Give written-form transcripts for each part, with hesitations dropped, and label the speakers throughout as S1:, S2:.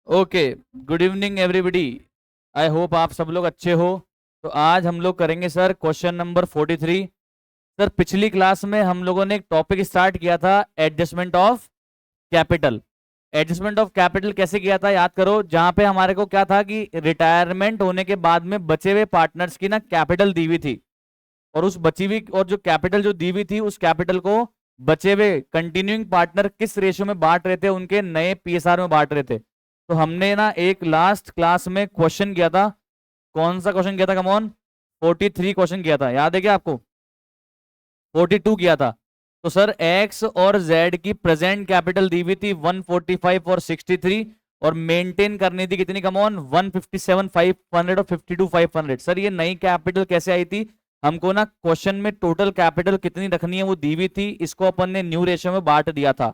S1: Okay. Good evening everybody. I hope आप सब लोग अच्छे हो। तो आज हम लोग करेंगे सर क्वेश्चन नंबर 43। सर पिछली क्लास में हम लोगों ने एक टॉपिक स्टार्ट किया था, adjustment of capital. Adjustment of capital कैसे किया था याद करो, जहां पे हमारे को क्या था कि रिटायरमेंट होने के बाद में बचे हुए पार्टनर्स की ना कैपिटल दी हुई थी, और उस बची हुई और जो कैपिटल जो दी हुई थी उस कैपिटल को बचे हुए कंटिन्यूइंग पार्टनर किस रेशियो में बांट रहे थे, उनके नए पीएसआर में बांट रहे थे। तो हमने ना एक लास्ट क्लास में क्वेश्चन किया था। कौन सा क्वेश्चन किया था? Come on. 43 क्वेश्चन किया था, याद है क्या आपको? 42 किया था। तो सर एक्स और जेड की प्रेजेंट कैपिटल दी हुई थी 145 और 63, और मेंटेन करनी थी कितनी? कम ऑन 157,500 और 52,500। सर ये नई कैपिटल कैसे आई थी? हमको ना क्वेश्चन में टोटल कैपिटल कितनी रखनी है वो दी हुई थी, इसको अपन ने न्यू रेशियो में बांट दिया था।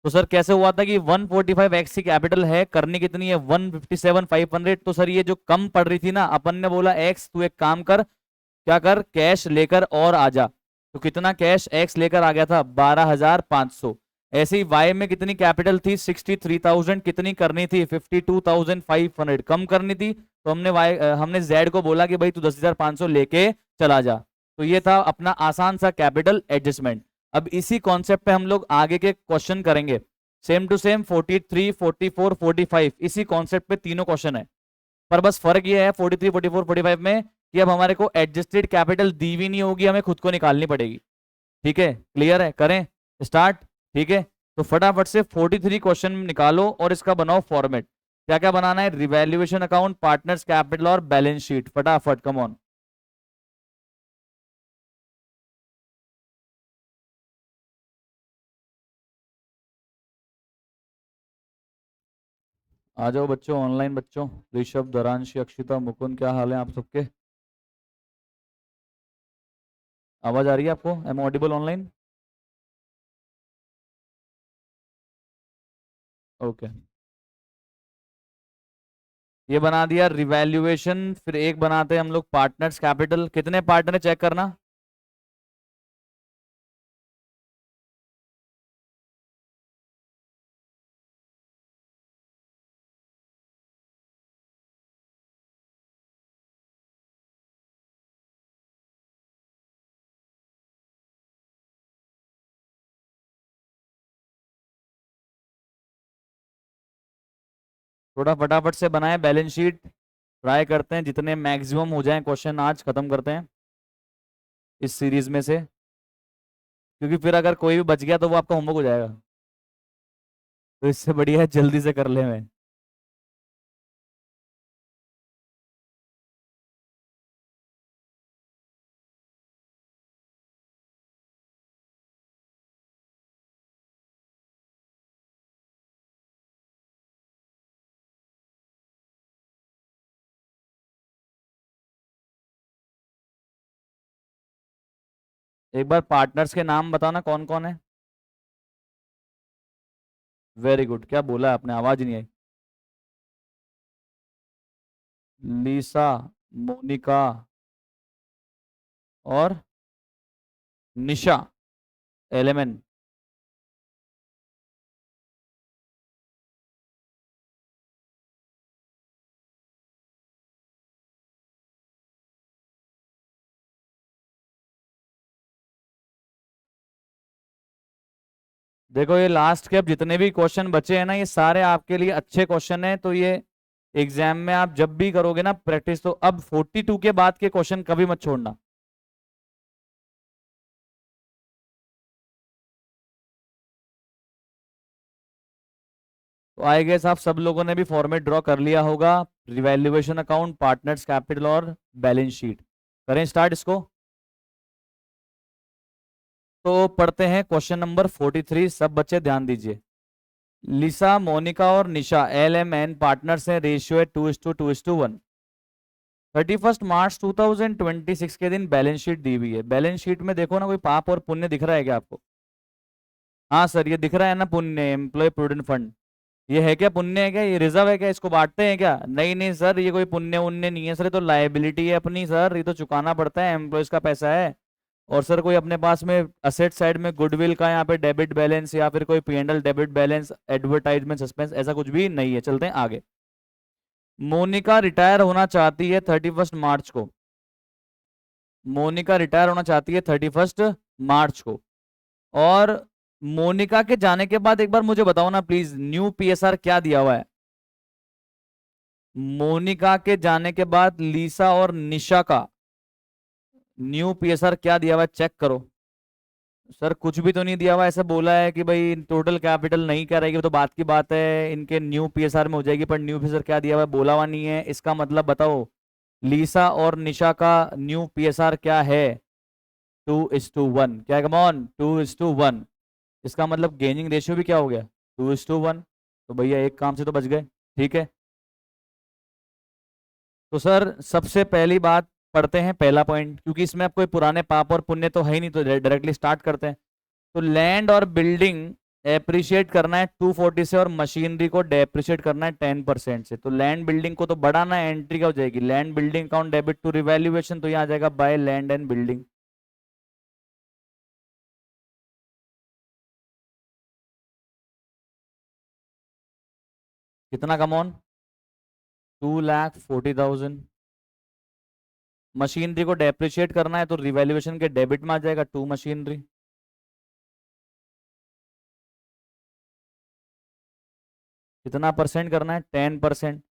S1: तो सर कैसे हुआ था कि 145 एक्स की कैपिटल है, करनी कितनी है? 157,500। तो सर ये जो कम पड़ रही थी ना, अपन ने बोला एक्स तू एक काम कर, क्या कर, कैश लेकर और आ जा। तो कितना कैश एक्स लेकर आ गया था? 12,500। ऐसे ही वाई में कितनी कैपिटल थी? 63,000। कितनी करनी थी? 52,500 कम करनी थी। तो हमने जेड को बोला कि भाई तू 10,500 लेके चला जा। तो ये था अपना आसान सा कैपिटल एडजस्टमेंट। अब इसी कॉन्सेप्ट पे हम लोग आगे के क्वेश्चन करेंगे। सेम टू सेम 43, 44, 45 इसी कॉन्सेप्ट पे तीनों क्वेश्चन है। पर बस फर्क ये है 43, 44, 45 में कि अब हमारे को एडजस्टेड कैपिटल दी भी नहीं होगी, हमें खुद को निकालनी पड़ेगी। ठीक है, क्लियर है? करें स्टार्ट। ठीक है, तो फटाफट से 43 क्वेश्चन निकालो और इसका बनाओ फॉर्मेट। क्या क्या बनाना है? रिवैल्यूएशन अकाउंट, पार्टनर्स कैपिटल और बैलेंस शीट। फटाफट कम ऑन। आ जाओ बच्चों, ऑनलाइन बच्चों। ऋषभ, धरांशी, अक्षिता, मुकुंद, क्या हाल है आप सबके? आवाज आ रही है आपको? Am audible online? ओके। ये बना दिया रिवैल्यूएशन, फिर एक बनाते हैं हम लोग पार्टनर्स कैपिटल। कितने पार्टनर है चेक करना। थोड़ा फटाफट से बनाए बैलेंस शीट। ट्राई करते हैं जितने मैक्सिमम हो जाएं क्वेश्चन आज खत्म करते हैं इस सीरीज में से, क्योंकि फिर अगर कोई भी बच गया तो वो आपका होमवर्क हो जाएगा। तो इससे बढ़िया है जल्दी से कर ले मैं। एक बार पार्टनर्स के नाम बताना कौन कौन है। Very good. क्या बोला आपने? आवाज नहीं आई। लीसा, मोनिका और निशा, एलेमेन। देखो ये लास्ट के अब जितने भी क्वेश्चन बचे हैं ना, ये सारे आपके लिए अच्छे क्वेश्चन हैं। तो ये एग्जाम में आप जब भी करोगे ना प्रैक्टिस, तो अब 42 के बाद के क्वेश्चन कभी मत छोड़ना। तो आई गेस आप सब लोगों ने भी फॉर्मेट ड्रॉ कर लिया होगा। रिवैल्यूएशन अकाउंट, पार्टनर्स कैपिटल और बैलेंस शीट। करें स्टार्ट इसको। तो पढ़ते हैं क्वेश्चन नंबर 43। सब बच्चे ध्यान दीजिए। लिसा, मोनिका और निशा LMN पार्टनर्स हैं। रेशियो है 2:2:1। 31 मार्च 2026 के दिन बैलेंस शीट दी हुई है। बैलेंस शीट में देखो ना, कोई पाप और पुण्य दिख रहा है क्या आपको? हाँ सर, ये दिख रहा है ना पुण्य, एम्प्लॉय प्रूविडेंट फंड। ये है क्या? पुण्य है क्या? ये रिजर्व है क्या? इसको बांटते हैं क्या? नहीं नहीं सर, ये कोई पुण्य उन्य नहीं है सर, ये तो लाइबिलिटी है अपनी सर, ये तो चुकाना पड़ता है, एम्प्लॉयज का पैसा है। और सर कोई अपने पास में असेट साइड में गुडविल का यहाँ पे डेबिट बैलेंस या फिर कोई P&L debit balance, advertisement suspense, ऐसा कुछ भी नहीं है। चलते हैं आगे। मोनिका रिटायर होना चाहती है 31 मार्च को। मोनिका रिटायर होना चाहती है 31 मार्च को। और मोनिका के जाने के बाद एक बार मुझे बताओ ना प्लीज, न्यू PSR क्या दिया हुआ है? मोनिका के जाने के बाद लीसा और निशा का न्यू PSR क्या दिया हुआ है, चेक करो। सर कुछ भी तो नहीं दिया हुआ, ऐसा बोला है कि भाई टोटल कैपिटल नहीं क्या रहेगी, वो तो बात की बात है, इनके न्यू PSR में हो जाएगी, पर न्यू PSR क्या दिया हुआ है बोला हुआ नहीं है। इसका मतलब बताओ लीसा और निशा का न्यू PSR क्या है? 2:1। क्या है, कम ऑन, 2:1। इसका मतलब गेनिंग रेशियो भी क्या हो गया, 2:1। तो भैया एक काम से तो बच गए। ठीक है, तो सर सबसे पहली बात पढ़ते हैं पहला पॉइंट, क्योंकि इसमें अब कोई पुराने पाप और पुण्य तो है ही नहीं, तो डायरेक्टली स्टार्ट करते हैं। तो लैंड और बिल्डिंग एप्रिशिएट करना है 240 से, और मशीनरी को डेप्रिशिएट करना है 10% से। तो लैंड बिल्डिंग को तो बढ़ाना है, एंट्री क्या हो जाएगी, land building account debit to revaluation, तो यहाँ आ जाएगा बाय लैंड एंड बिल्डिंग। कितना कम ऑन, 2,40,000। मशीनरी को डेप्रिशिएट करना है तो रिवैल्यूएशन के डेबिट में आ जाएगा 2 मशीनरी। कितना परसेंट करना है, 10%।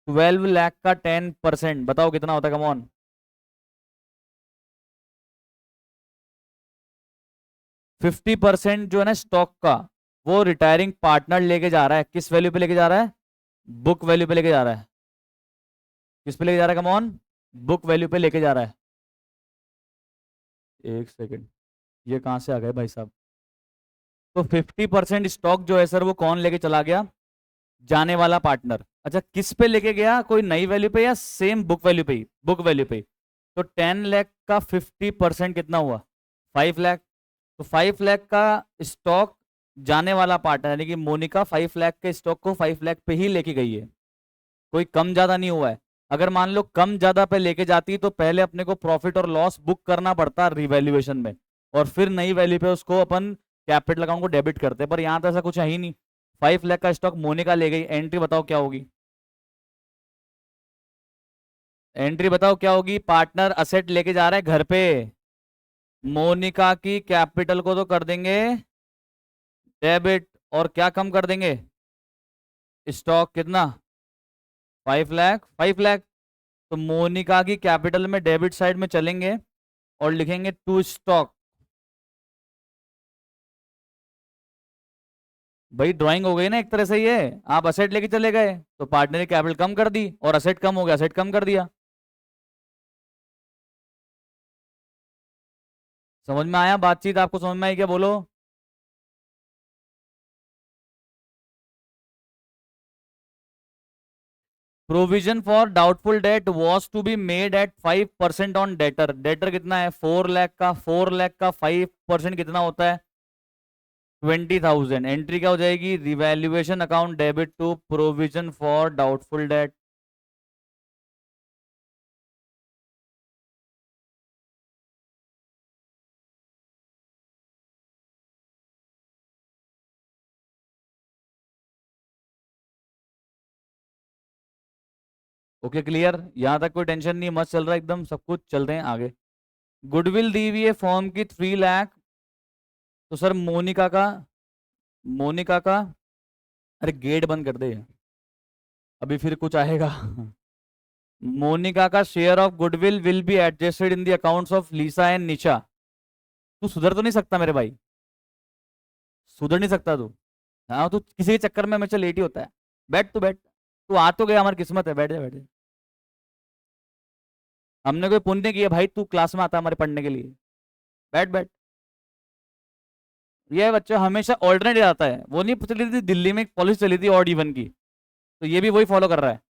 S1: 12 लाख का 10% बताओ कितना होता है, कम ऑन। 50% जो है ना स्टॉक का, वो रिटायरिंग पार्टनर लेके जा रहा है, किस वैल्यू पे लेके जा रहा है, बुक वैल्यू पे लेके जा रहा है। किस पे लेके जा रहा है, कम ऑन, बुक वैल्यू पे लेके जा रहा है। एक सेकंड, ये कहां से आ गए भाई साहब। तो 50% स्टॉक जो है सर, वो कौन लेके चला गया, जाने वाला पार्टनर। अच्छा किस पे लेके गया, कोई नई वैल्यू पे या सेम बुक वैल्यू पे ही, बुक वैल्यू पे ही। तो 10 लाख का 50% कितना हुआ, 5 लाख। तो 5 लाख का स्टॉक जाने वाला पार्टनर, यानी कि मोनिका 5 लाख के स्टॉक को 5 लाख पे ही लेके गई है, कोई कम ज्यादा नहीं हुआ है। अगर मान लो कम ज्यादा पे लेके जाती तो पहले अपने को प्रॉफिट और लॉस बुक करना पड़ता रिवैल्यूएशन में, और फिर नई वैल्यू पे उसको अपन कैपिटल अकाउंट को डेबिट करते, पर यहाँ तो ऐसा कुछ है ही नहीं। 5 लाख का स्टॉक मोनिका ले गई, एंट्री बताओ क्या होगी, एंट्री बताओ क्या होगी। पार्टनर असेट लेके जा रहा है घर पे, मोनिका की कैपिटल को तो कर देंगे डेबिट, और क्या कम कर देंगे, स्टॉक कितना, 5 लाख, 5 लाख। तो मोनिका की कैपिटल में डेबिट साइड में चलेंगे और लिखेंगे टू स्टॉक। भाई ड्राइंग हो गई ना एक तरह से, ये आप असेट लेके चले गए तो पार्टनर की कैपिटल कम कर दी, और असेट कम हो गया, असेट कम कर दिया। समझ में आया बातचीत, आपको समझ में आई क्या, बोलो। Provision for doubtful debt was to be made at 5% on debtor. Debtor कितना है, 4 लाख का, 4 लाख का 5% कितना होता है, 20,000। एंट्री क्या हो जाएगी, revaluation account debit to provision for doubtful debt. Okay clear, यहां तक कोई टेंशन नहीं, मस्त चल रहा है एकदम सब कुछ, चलते हैं आगे। गुडविल दी हुई है फॉर्म की 3 लाख। तो सर मोनिका का, मोनिका का, अरे गेट बंद कर दे, अभी फिर कुछ आएगा। मोनिका का share of goodwill will be adjusted in the accounts of Lisa and Nisha. तू सुधर तो नहीं सकता मेरे भाई, सुधर नहीं सकता तू। हाँ तू किसी के चक्कर में हमेशा लेट ही होता है। बैठ, तू बैठ, तू आ तो गया, हमारी किस्मत है, बैठ जा, बैठ जा। हमने कोई पुण्य किया भाई, तू क्लास में आता है हमारे पढ़ने के लिए, बैठ बैठ। ये बच्चा हमेशा ऑल्टरनेट आता है, वो नहीं चली थी दिल्ली में एक पॉलिसी चली थी ऑड इवन की, तो ये भी वही फॉलो कर रहा है।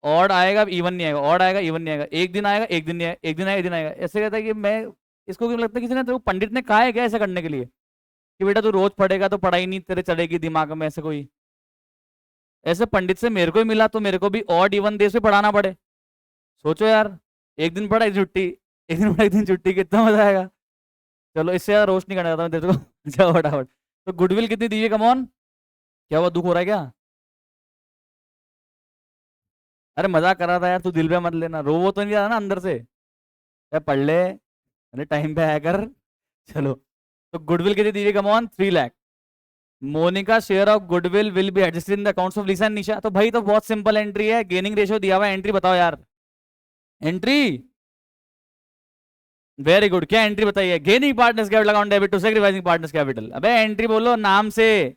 S1: ऑड आएगा इवन नहीं आएगा, ऑड आएगा इवन नहीं आएगा, एक दिन आएगा एक दिन नहीं आएगा, एक दिन आएगा एक दिन आएगा, ऐसे कहता है कि मैं, इसको क्यों लगता है किसी ने तो पंडित ने कहा है क्या ऐसा करने के लिए, कि बेटा तू रोज पढ़ेगा तो पढ़ाई नहीं तेरे चढ़ेगी दिमाग में, ऐसे कोई, ऐसे पंडित से मेरे को ही मिला तो मेरे को भी ऑड इवन देश में पढ़ाना पड़े। सोचो यार, एक दिन पढ़ा एक दिन छुट्टी, एक दिन पढ़ा एक दिन छुट्टी, कितना मजा आएगा। चलो इससे ज्यादा रोस्ट नहीं करना चाहता मैं तेरे को। जाओ फटाफट। तो गुडविल कितनी दी है, कम ऑन। क्या हुआ, दुख हो रहा है क्या? अरे मजाक कर रहा था यार, तू दिल पे मत लेना, रो वो तो नहीं रहा ना अंदर से। क्या पढ़ ले, अरे टाइम पे आया कर। चलो, तो गुडविल कितनी दी है, come on, 3 lakh. Monica share of goodwill will be adjusted in the accounts of Lisa and Nisha. तो भाई तो बहुत सिंपल एंट्री है, गेनिंग रेशियो दिया हुआ है, एंट्री बताओ यार। Entry, very good. क्या एंट्री बताइए? Gaining partners capital account debit to sacrificing partners capital. अबे एंट्री बोलो नाम से।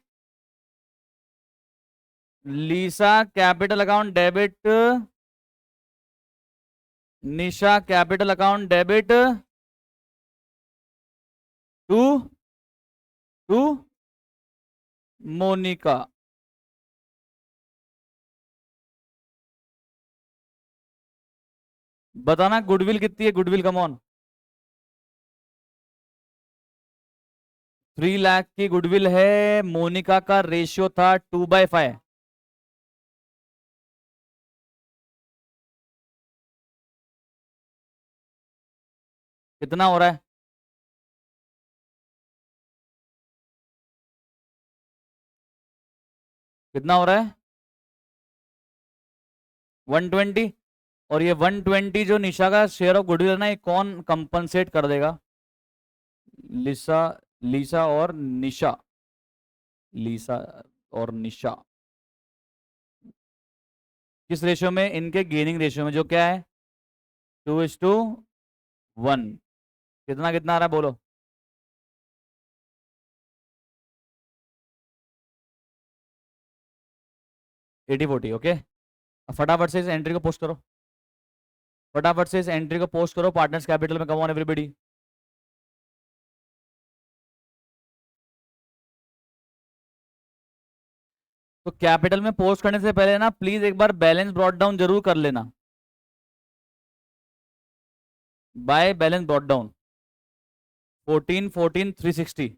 S1: Lisa capital account debit, Nisha capital account debit to to Monica. बताना गुडविल कितनी है, गुडविल कम ऑन। 3 लाख की गुडविल है। मोनिका का रेशियो था 2/5। कितना हो रहा है? कितना हो रहा है? 120। और ये 120 जो निशा का शेयर ऑफ गुडविल है ना, ये कौन कंपनसेट कर देगा? लिसा, लीसा और निशा। लीसा और निशा किस रेशियो में? इनके गेनिंग रेशियो में, जो क्या है 2:1। कितना कितना आ रहा है बोलो? 80-40। ओके, अब फटाफट से इस एंट्री को पोस्ट करो। फटाफट से इस एंट्री को पोस्ट करो पार्टनर्स कैपिटल में, कम ऑन एवरीबॉडी। तो कैपिटल में पोस्ट करने से पहले ना प्लीज एक बार बैलेंस ब्रॉट डाउन जरूर कर लेना। By balance brought down 14 14 360।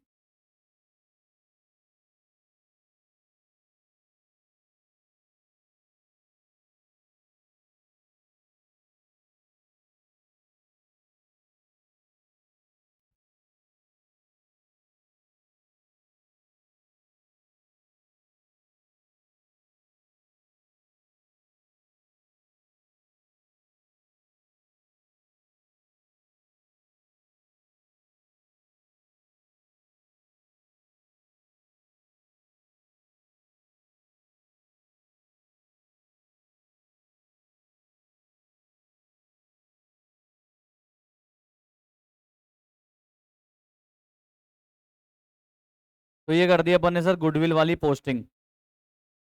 S1: तो ये कर दिया अपन ने सर गुडविल वाली पोस्टिंग।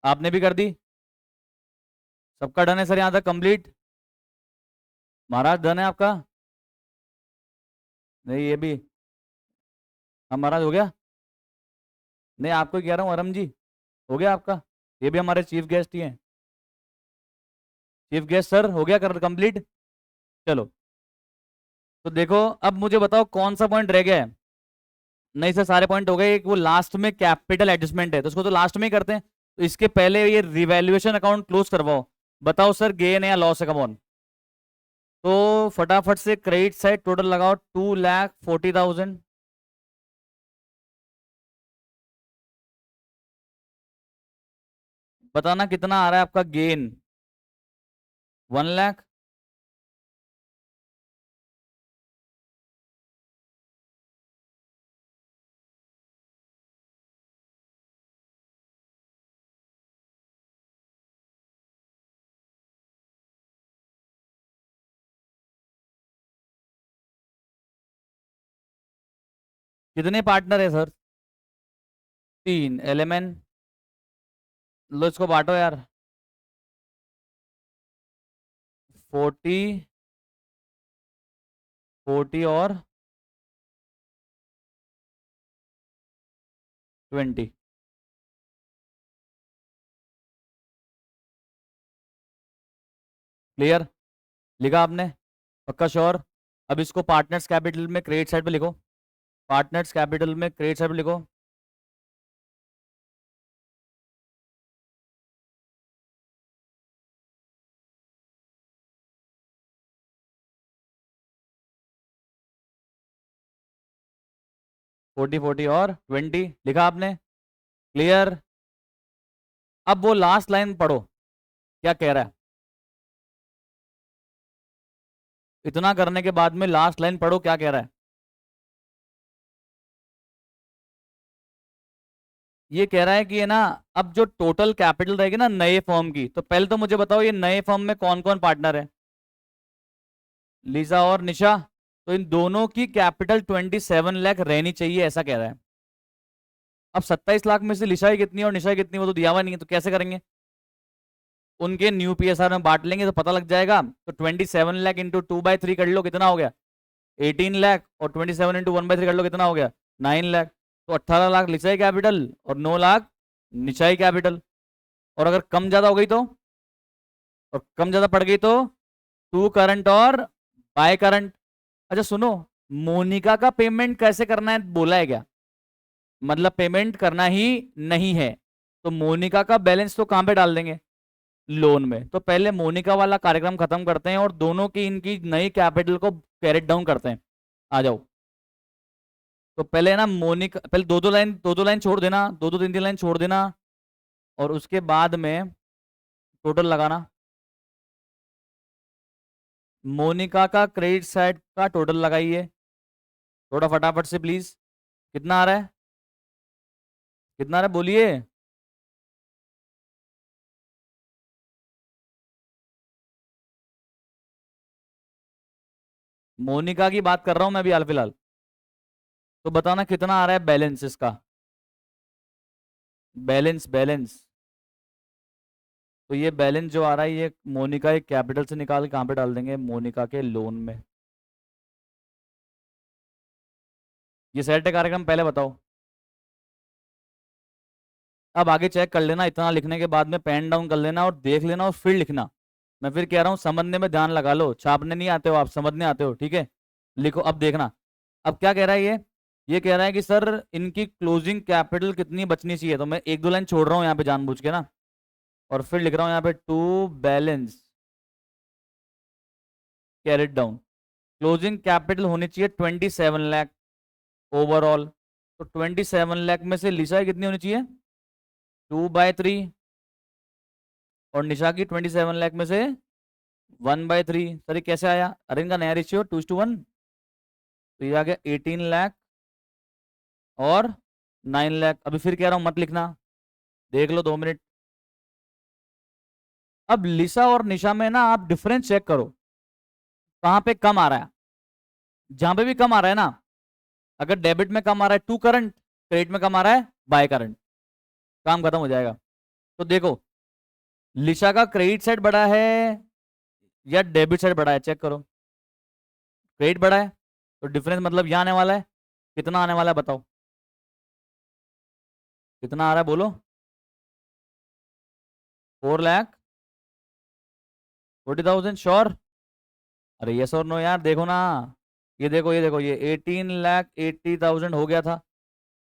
S1: आपने भी कर दी? सबका डन है सर यहाँ तक कंप्लीट? महाराज डन है आपका? नहीं ये भी। हम महाराज हो गया? नहीं आपको कह रहा हूँ अरम जी, हो गया आपका? ये भी हमारे चीफ गेस्ट ही हैं। चीफ गेस्ट सर हो गया कर कंप्लीट? चलो, तो देखो अब मुझे बताओ कौन सा पॉइंट रह गया है। नहीं सर सारे पॉइंट हो गए, एक वो लास्ट में कैपिटल एडजस्टमेंट है, तो उसको तो लास्ट में ही करते हैं। तो इसके पहले ये रिवैल्यूएशन अकाउंट क्लोज करवाओ। बताओ सर गेन है या लॉस है, कम ऑन। तो फटाफट से क्रेडिट साइड टोटल लगाओ 2,40,000। बताना कितना आ रहा है आपका गेन? 1 लाख। कितने पार्टनर है सर? 3 एलिमेंट। लो इसको बांटो यार। 40 40 और 20। क्लियर? लिखा आपने? पक्का श्योर? अब इसको पार्टनर्स कैपिटल में क्रेडिट साइड पे लिखो। पार्टनर्स कैपिटल में क्रेडिट साइड पे लिखो। 40 40 और 20 लिखा आपने, क्लियर। अब वो लास्ट लाइन पढ़ो, क्या कह रहा है। इतना करने के बाद में लास्ट लाइन पढ़ो, क्या कह रहा है। ये कह रहा है कि है ना, अब जो टोटल कैपिटल रहेगी ना नए फॉर्म की, तो पहले तो मुझे बताओ ये नए फॉर्म में कौन कौन पार्टनर है। लीजा और निशा। तो इन दोनों की कैपिटल 27 लाख रहनी चाहिए, ऐसा कह रहा है। अब 27 लाख में से लिशा की कितनी और निशा की कितनी, वो तो दिया हुआ नहीं है, तो कैसे करेंगे। उनके न्यू पीएसआर में बांट लेंगे तो पता लग जाएगा। तो 27 लाख इंटू 2/3 कर लो, कितना हो गया 18 लाख, और 27 इंटू 1/3 कर लो, कितना हो गया 9 लाख। तो 18 लाख लिसाई कैपिटल और 9 लाख निशाई कैपिटल। और अगर कम ज्यादा हो गई तो, और कम ज्यादा पड़ गई तो टू करंट और बाय करंट। अच्छा सुनो, मोनिका का पेमेंट कैसे करना है बोला है क्या, मतलब पेमेंट करना ही नहीं है, तो मोनिका का बैलेंस तो कहां पे डाल देंगे, लोन में। तो पहले मोनिका वाला कार्यक्रम खत्म करते हैं और दोनों की इनकी नई कैपिटल को कैरेट डाउन करते हैं। आ जाओ। तो पहले ना मोनिका, पहले दो दो लाइन छोड़ देना, दो दो तीन तीन लाइन छोड़ देना, और उसके बाद में टोटल लगाना। मोनिका का क्रेडिट साइड का टोटल लगाइए थोड़ा फटाफट से प्लीज। कितना आ रहा है, कितना आ रहा है बोलिए। मोनिका की बात कर रहा हूं मैं अभी हाल फिलहाल। तो बताना कितना आ रहा है बैलेंस इसका, बैलेंस बैलेंस। तो ये बैलेंस जो आ रहा है ये मोनिका एक कैपिटल से निकाल के कहाँ पे डाल देंगे, मोनिका के लोन में। ये सेट है कार्यक्रम, पहले बताओ। अब आगे चेक कर लेना, इतना लिखने के बाद में पेन डाउन कर लेना और देख लेना और फिर लिखना। मैं फिर कह रहा हूँ समझने में ध्यान लगा लो, छापने नहीं आते हो आप, समझने आते हो, ठीक है। लिखो अब देखना। अब क्या कह रहा है ये कह रहा है कि सर इनकी क्लोजिंग कैपिटल कितनी बचनी चाहिए, तो मैं एक दो लाइन छोड़ रहा हूँ यहाँ पे जानबूझ के ना, और फिर लिख रहा हूँ यहाँ पे to balance carried down. Closing capital होनी चाहिए 27 लाख ओवरऑल। तो 27 लाख में से लिसा की कितनी होनी चाहिए 2/3, और निशा की 27 लाख में से 1/3। सर ये कैसे आया, अरे इनका नया रेशियो 2:1। तो ये आ गया 18 लाख और 9 लाख। अभी फिर कह रहा हूँ मत लिखना, देख लो 2 मिनट। अब लिसा और निशा में ना आप डिफरेंस चेक करो, कहाँ पे कम आ रहा है। जहां पे भी कम आ रहा है ना, अगर डेबिट में कम आ रहा है टू करंट, क्रेडिट में कम आ रहा है बाय करंट, काम खत्म हो जाएगा। तो देखो लिशा का क्रेडिट साइड बड़ा है या डेबिट साइड बड़ा है, चेक करो। क्रेडिट बड़ा है, तो डिफरेंस मतलब यहां आने वाला है। कितना आने वाला है बताओ, कितना आ रहा है बोलो। 4,40,000 श्योर। अरे यस और नो यार, देखो ना। ये देखो ये 18,80,000 हो गया था।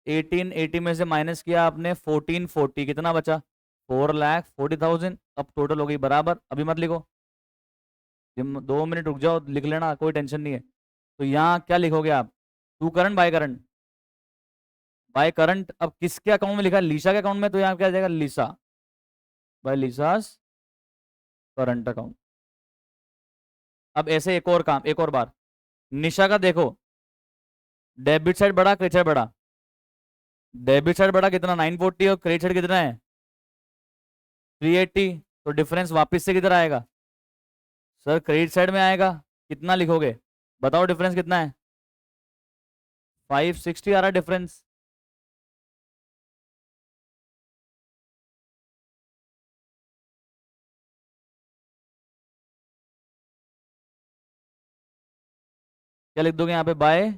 S1: 1880 में से माइनस किया आपने 1440, कितना बचा 4,40,000। अब टोटल हो गई बराबर, अभी मत लिखो, 2 मिनट रुक जाओ, लिख लेना कोई टेंशन नहीं है। तो यहाँ क्या लिखोगे आप, to current by current, by current. अब किसके अकाउंट में लिखा है, लीसा के अकाउंट में, तो यहाँ क्या आ जाएगा लीसा बाय लीसास करंट अकाउंट। अब ऐसे एक और काम, एक और बार। निशा का देखो, डेबिट साइड बड़ा क्रेडिट साइड बड़ा, डेबिट साइड बड़ा कितना 940, और क्रेडिट साइड कितना है 380। तो डिफरेंस वापस से किधर आएगा सर, क्रेडिट साइड में आएगा। कितना लिखोगे बताओ, डिफरेंस कितना है 560 आ रहा है डिफरेंस। क्या लिख दोगे यहाँ पे, बाय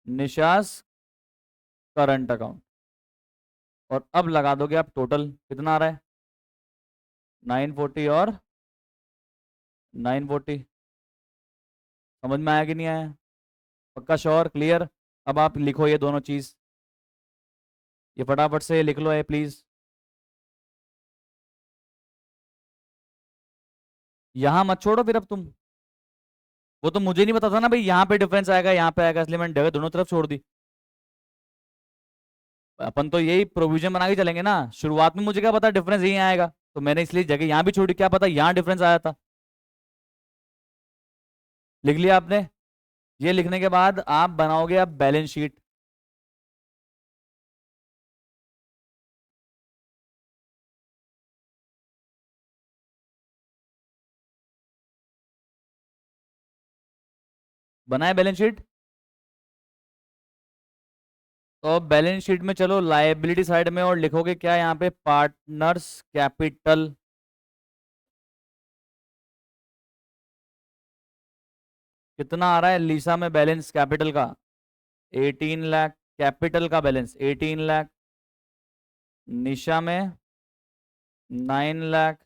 S1: निशास करंट अकाउंट। और अब लगा दोगे आप टोटल, कितना आ रहा है 940 और 940। समझ में आया कि नहीं आया, पक्का श्योर क्लियर। अब आप लिखो ये दोनों चीज, ये फटाफट से लिख लो है प्लीज। यहां मत छोड़ो फिर अब तुम, वो तो मुझे नहीं पता था ना भाई यहाँ पे डिफरेंस आएगा यहाँ पे आएगा, इसलिए मैंने जगह दोनों तरफ छोड़ दी। अपन तो यही प्रोविजन बना के चलेंगे ना, शुरुआत में मुझे क्या पता डिफरेंस यही आएगा, तो मैंने इसलिए जगह यहाँ भी छोड़ी, क्या पता यहाँ डिफरेंस आया था। लिख लिया आपने? ये लिखने के बाद आप बनाओगे अब बैलेंस शीट। बनाए बैलेंस शीट? तो बैलेंस शीट में चलो लायबिलिटी साइड में और लिखोगे क्या यहाँ पे, पार्टनर्स कैपिटल। कितना आ रहा है लीसा में बैलेंस कैपिटल का? 18 लाख कैपिटल का बैलेंस, 18 लाख। निशा में 9 लाख।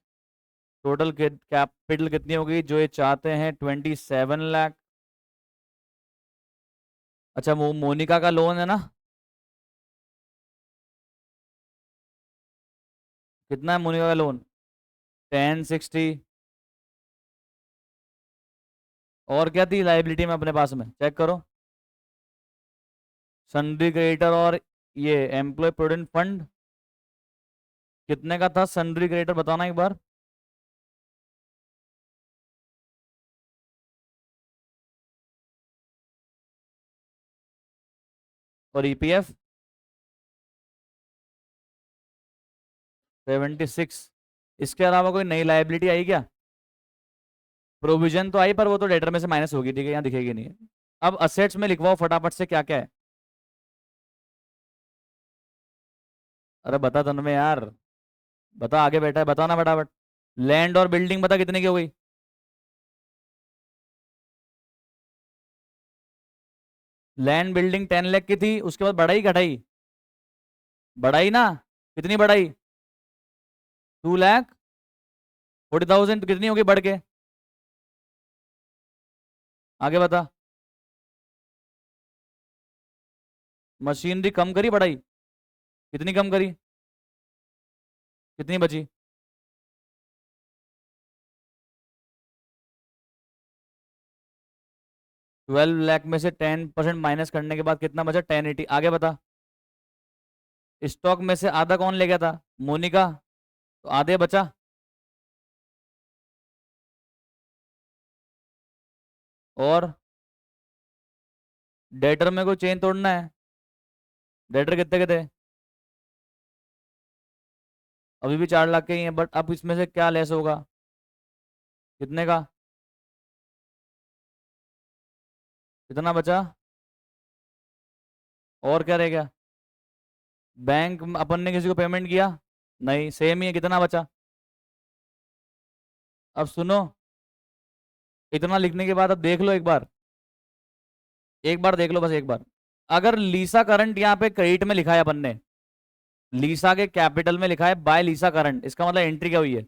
S1: टोटल कैपिटल कितनी होगी जो ये चाहते हैं? 27 लाख। अच्छा, वो मोनिका का लोन है ना? कितना है मोनिका का लोन? 1060। और क्या थी लाइबिलिटी में अपने पास में, चेक करो। सन्ड्री क्रेडिटर और ये एम्प्लॉय प्रोविडेंट फंड। कितने का था सन्ड्री क्रेडिटर, बताना एक बार। और ईपीएफ 76। इसके अलावा कोई नई लाइबिलिटी आई क्या? प्रोविजन तो आई, पर वो तो डेटर में से माइनस होगी, ठीक है, यहाँ दिखेगी नहीं। अब असेट्स में लिखवाओ फटाफट से क्या क्या है। अरे बता तन्मय यार, बता, आगे बैठा है, बताओ ना फटाफट। लैंड और बिल्डिंग बता कितने की हो गई? लैंड बिल्डिंग 10 लाख की थी, उसके बाद बढ़ाई घटाई? बढ़ाई ना? कितनी बढ़ाई? 2,40,000, तो कितनी होगी बढ़ के? आगे बता। मशीनरी कम करी बढ़ाई? कितनी कम करी? कितनी बची? 12 लाख में से 10% माइनस करने के बाद कितना बचा? 1080। आगे बता। स्टॉक में से आधा कौन ले गया था? मोनिका। तो आधे बचा। और डेटर में कोई चेन तोड़ना है? डेटर कितने के थे? अभी भी 4 लाख के ही हैं, बट अब इसमें से क्या लेस होगा? कितने का? कितना बचा? और क्या रह गया? बैंक अपन ने किसी को पेमेंट किया? नहीं, सेम ही है, कितना बचा? अब सुनो, इतना लिखने के बाद अब देख लो एक बार, एक बार देख लो बस एक बार। अगर लीसा करंट यहाँ पे क्रेडिट में लिखा है अपन ने, लीसा के कैपिटल में लिखा है बाय लीसा करंट, इसका मतलब एंट्री क्या हुई है?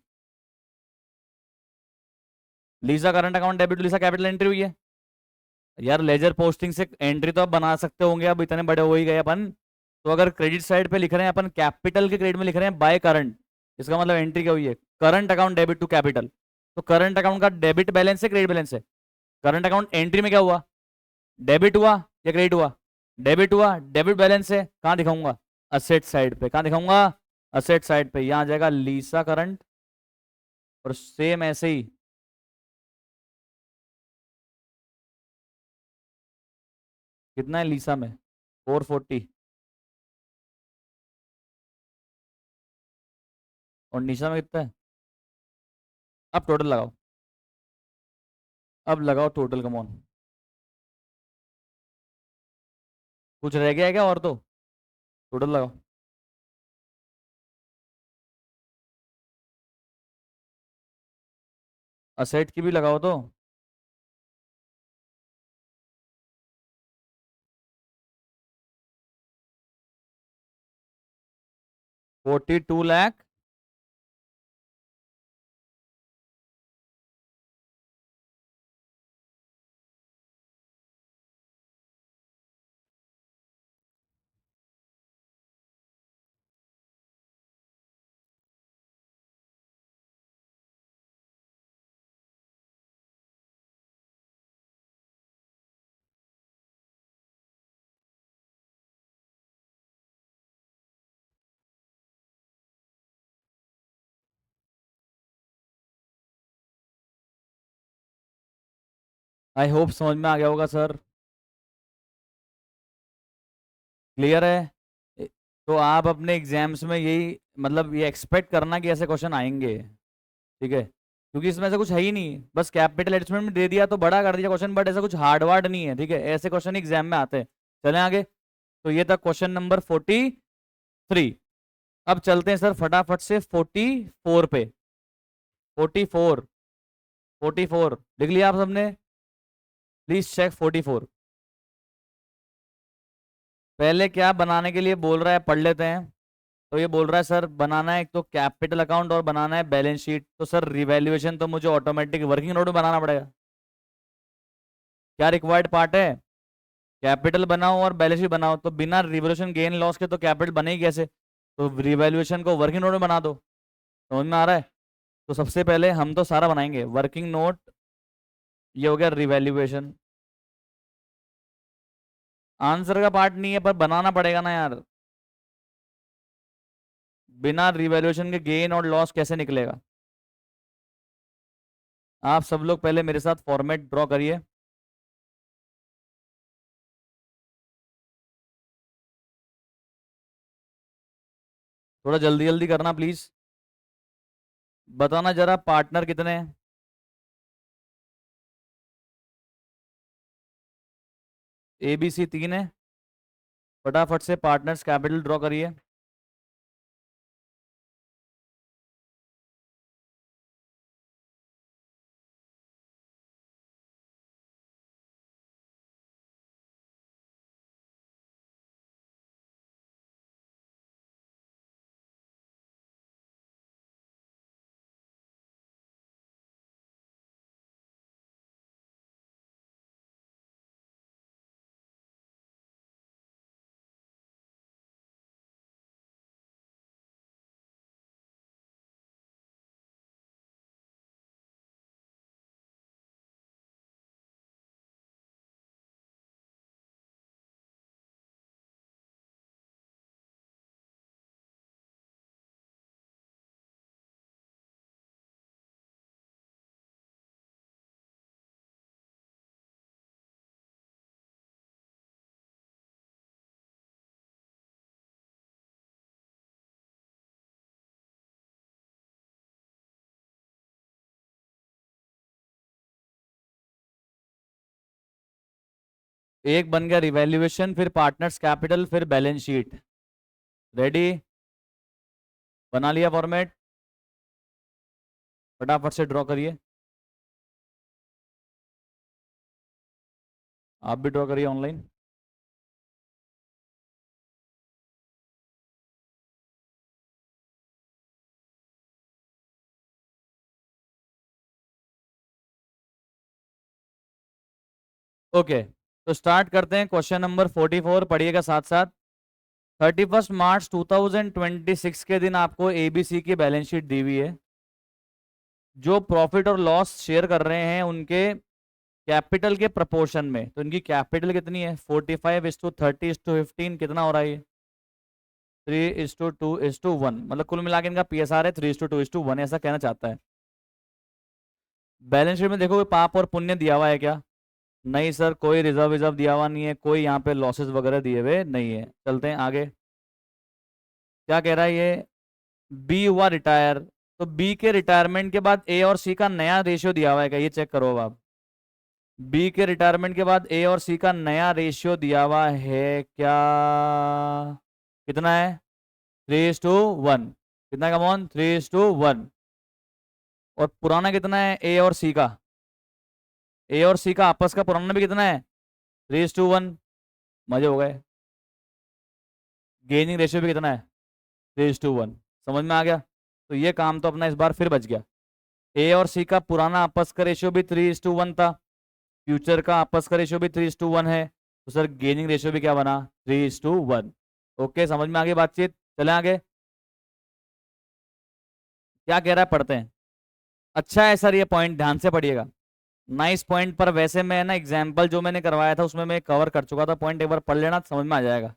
S1: Lisa current account debit to Lisa capital entry हुई है। यार लेजर पोस्टिंग से एंट्री तो आप बना सकते होंगे, अब इतने बड़े हो ही गए अपन। तो अगर क्रेडिट साइड पे लिख रहे हैं अपन, कैपिटल के क्रेडिट में लिख रहे हैं बाय करंट, इसका मतलब एंट्री क्या हुई है? Current account debit to capital. तो करंट अकाउंट का डेबिट बैलेंस है, क्रेडिट बैलेंस है? करंट अकाउंट एंट्री में क्या हुआ? डेबिट हुआ या क्रेडिट हुआ? डेबिट हुआ, डेबिट बैलेंस है, कहाँ दिखाऊंगा? असेट साइड पे। कहाँ दिखाऊंगा? असेट साइड पे, यहाँ आ जाएगा लीसा करंट। और सेम ऐसे ही कितना है लीसा में? 440। और निशा में कितना है? अब टोटल लगाओ, अब लगाओ टोटल, कमॉन। कुछ रह गया है क्या और? तो टोटल लगाओ। असेट की भी लगाओ तो। 42 लाख। आई होप समझ में आ गया होगा सर। क्लियर है? ए- तो आप अपने एग्जाम्स में यही मतलब ये एक्सपेक्ट करना कि ऐसे क्वेश्चन आएंगे। ठीक है, क्योंकि इसमें ऐसा कुछ है ही नहीं, बस कैपिटल एडजस्टमेंट में दे दिया तो बड़ा कर दिया क्वेश्चन, बट ऐसा कुछ हार्ड वार्ड नहीं है। ठीक है, ऐसे क्वेश्चन एग्जाम में आते हैं। चलें आगे। तो ये था क्वेश्चन नंबर 43। अब चलते हैं सर फटाफट से 44 पे। 44। 44 लिख लिया आप सबने? Please check 44। पहले क्या बनाने के लिए बोल रहा है पढ़ लेते हैं। तो ये बोल रहा है सर बनाना है एक तो कैपिटल अकाउंट और बनाना है बैलेंस शीट। तो सर रिवैल्यूएशन तो मुझे ऑटोमेटिक वर्किंग नोट में बनाना पड़ेगा। क्या रिक्वायर्ड पार्ट है? कैपिटल बनाओ और बैलेंस शीट बनाओ। तो बिना रिवोल्यूशन गेन लॉस के तो कैपिटल बनेगी कैसे? तो रिवैल्यूएशन को वर्किंग नोट में बना दो। समझ में आ रहा है? तो सबसे पहले हम तो सारा बनाएंगे वर्किंग नोट। ये हो गया रिवैल्यूएशन। आंसर का पार्ट नहीं है पर बनाना पड़ेगा ना यार। बिना रिवैल्यूएशन के गेन और लॉस कैसे निकलेगा? आप सब लोग पहले मेरे साथ फॉर्मेट ड्रॉ करिए। थोड़ा जल्दी जल्दी करना प्लीज। बताना जरा पार्टनर कितने हैं? ए बी सी 3 है। फटाफट से पार्टनर्स कैपिटल ड्रॉ करिए। एक बन गया रिवैल्यूएशन, फिर पार्टनर्स कैपिटल, फिर बैलेंस शीट। रेडी? बना लिया फॉर्मेट? फटाफट से ड्रॉ करिए। आप भी ड्रॉ करिए ऑनलाइन। ओके, तो स्टार्ट करते हैं क्वेश्चन नंबर 44, पढ़िएगा साथ साथ। 31 मार्च 2026 के दिन आपको एबीसी की बैलेंस शीट दी हुई है। जो प्रॉफिट और लॉस शेयर कर रहे हैं उनके कैपिटल के प्रपोर्शन में। तो इनकी कैपिटल कितनी है? 45:30:15 कितना हो रहा है ये? 3:2:1। मतलब कुल मिला के इनका पीएसआर है 3:2:1, ऐसा कहना चाहता है। बैलेंस शीट में देखो पाप और पुण्य दिया हुआ है क्या? नहीं सर, कोई रिजर्व रिजर्व दिया हुआ नहीं है, कोई यहाँ पे लॉसेस वगैरह दिए हुए नहीं है। चलते हैं आगे। क्या कह रहा है ये? बी हुआ रिटायर। तो बी के रिटायरमेंट के बाद ए और सी का नया रेशियो दिया हुआ है क्या? ये चेक करो अब आप। बी के रिटायरमेंट के बाद ए और सी का नया रेशियो दिया हुआ है क्या? कितना है? 3:1। कितना? कमॉन, 3:1। और पुराना कितना है ए और सी का? ए और सी का आपस का पुराना भी कितना है? 3:1। मजे हो गए। गेनिंग रेशियो भी कितना है? 3:1। समझ में आ गया? तो ये काम तो अपना इस बार फिर बच गया। ए और सी का पुराना आपस का रेशियो भी 3:1 था। फ्यूचर का आपस का रेशियो भी 3:1 है। तो सर गेनिंग रेशियो भी क्या बना? 3:1। ओके, समझ में आ गई बातचीत? चले आगे। क्या कह रहा है पढ़ते हैं। अच्छा है सर, ये पॉइंट ध्यान से पढ़िएगा। नाइस पॉइंट, पर वैसे मैं ना एग्जाम्पल जो मैंने करवाया था उसमें मैं कवर कर चुका था पॉइंट। एक बार पढ़ लेना, समझ में आ जाएगा।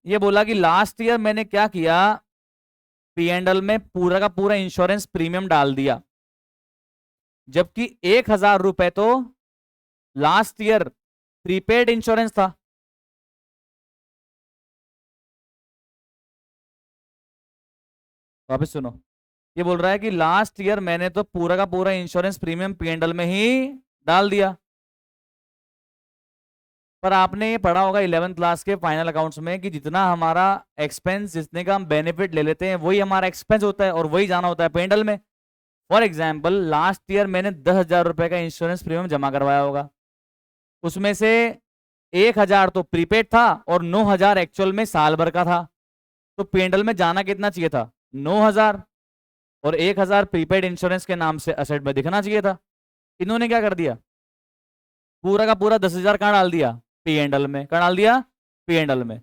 S1: ये बोला कि लास्ट ईयर मैंने क्या किया, पी एंड एल में पूरा का पूरा इंश्योरेंस प्रीमियम डाल दिया। जबकि 1,000 रुपए तो लास्ट ईयर प्रीपेड इंश्योरेंस था। वापस सुनो, ये बोल रहा है कि लास्ट ईयर मैंने तो पूरा का पूरा इंश्योरेंस प्रीमियम पीएनडल में ही डाल दिया। पर आपने ये पढ़ा होगा 11th क्लास के फाइनल अकाउंट्स में कि जितना हमारा एक्सपेंस, जितने का हम बेनिफिट ले लेते हैं वही हमारा एक्सपेंस होता है और वही जाना होता है पेंडल में। फॉर एग्जाम्पल लास्ट ईयर मैंने 10,000 रुपए का इंश्योरेंस प्रीमियम जमा करवाया होगा, उसमें से 1,000 तो प्रीपेड था और 9,000 एक्चुअल में साल भर का था। तो पेंडल में जाना कितना चाहिए था? 9,000। और 1,000 प्रीपेड इंश्योरेंस के नाम से असेट में दिखना चाहिए था। इन्होंने क्या कर दिया, पूरा का पूरा 10,000 कहाँ डाल दिया? पी एंडल में। कहाँ डाल दिया? पी एंडल में।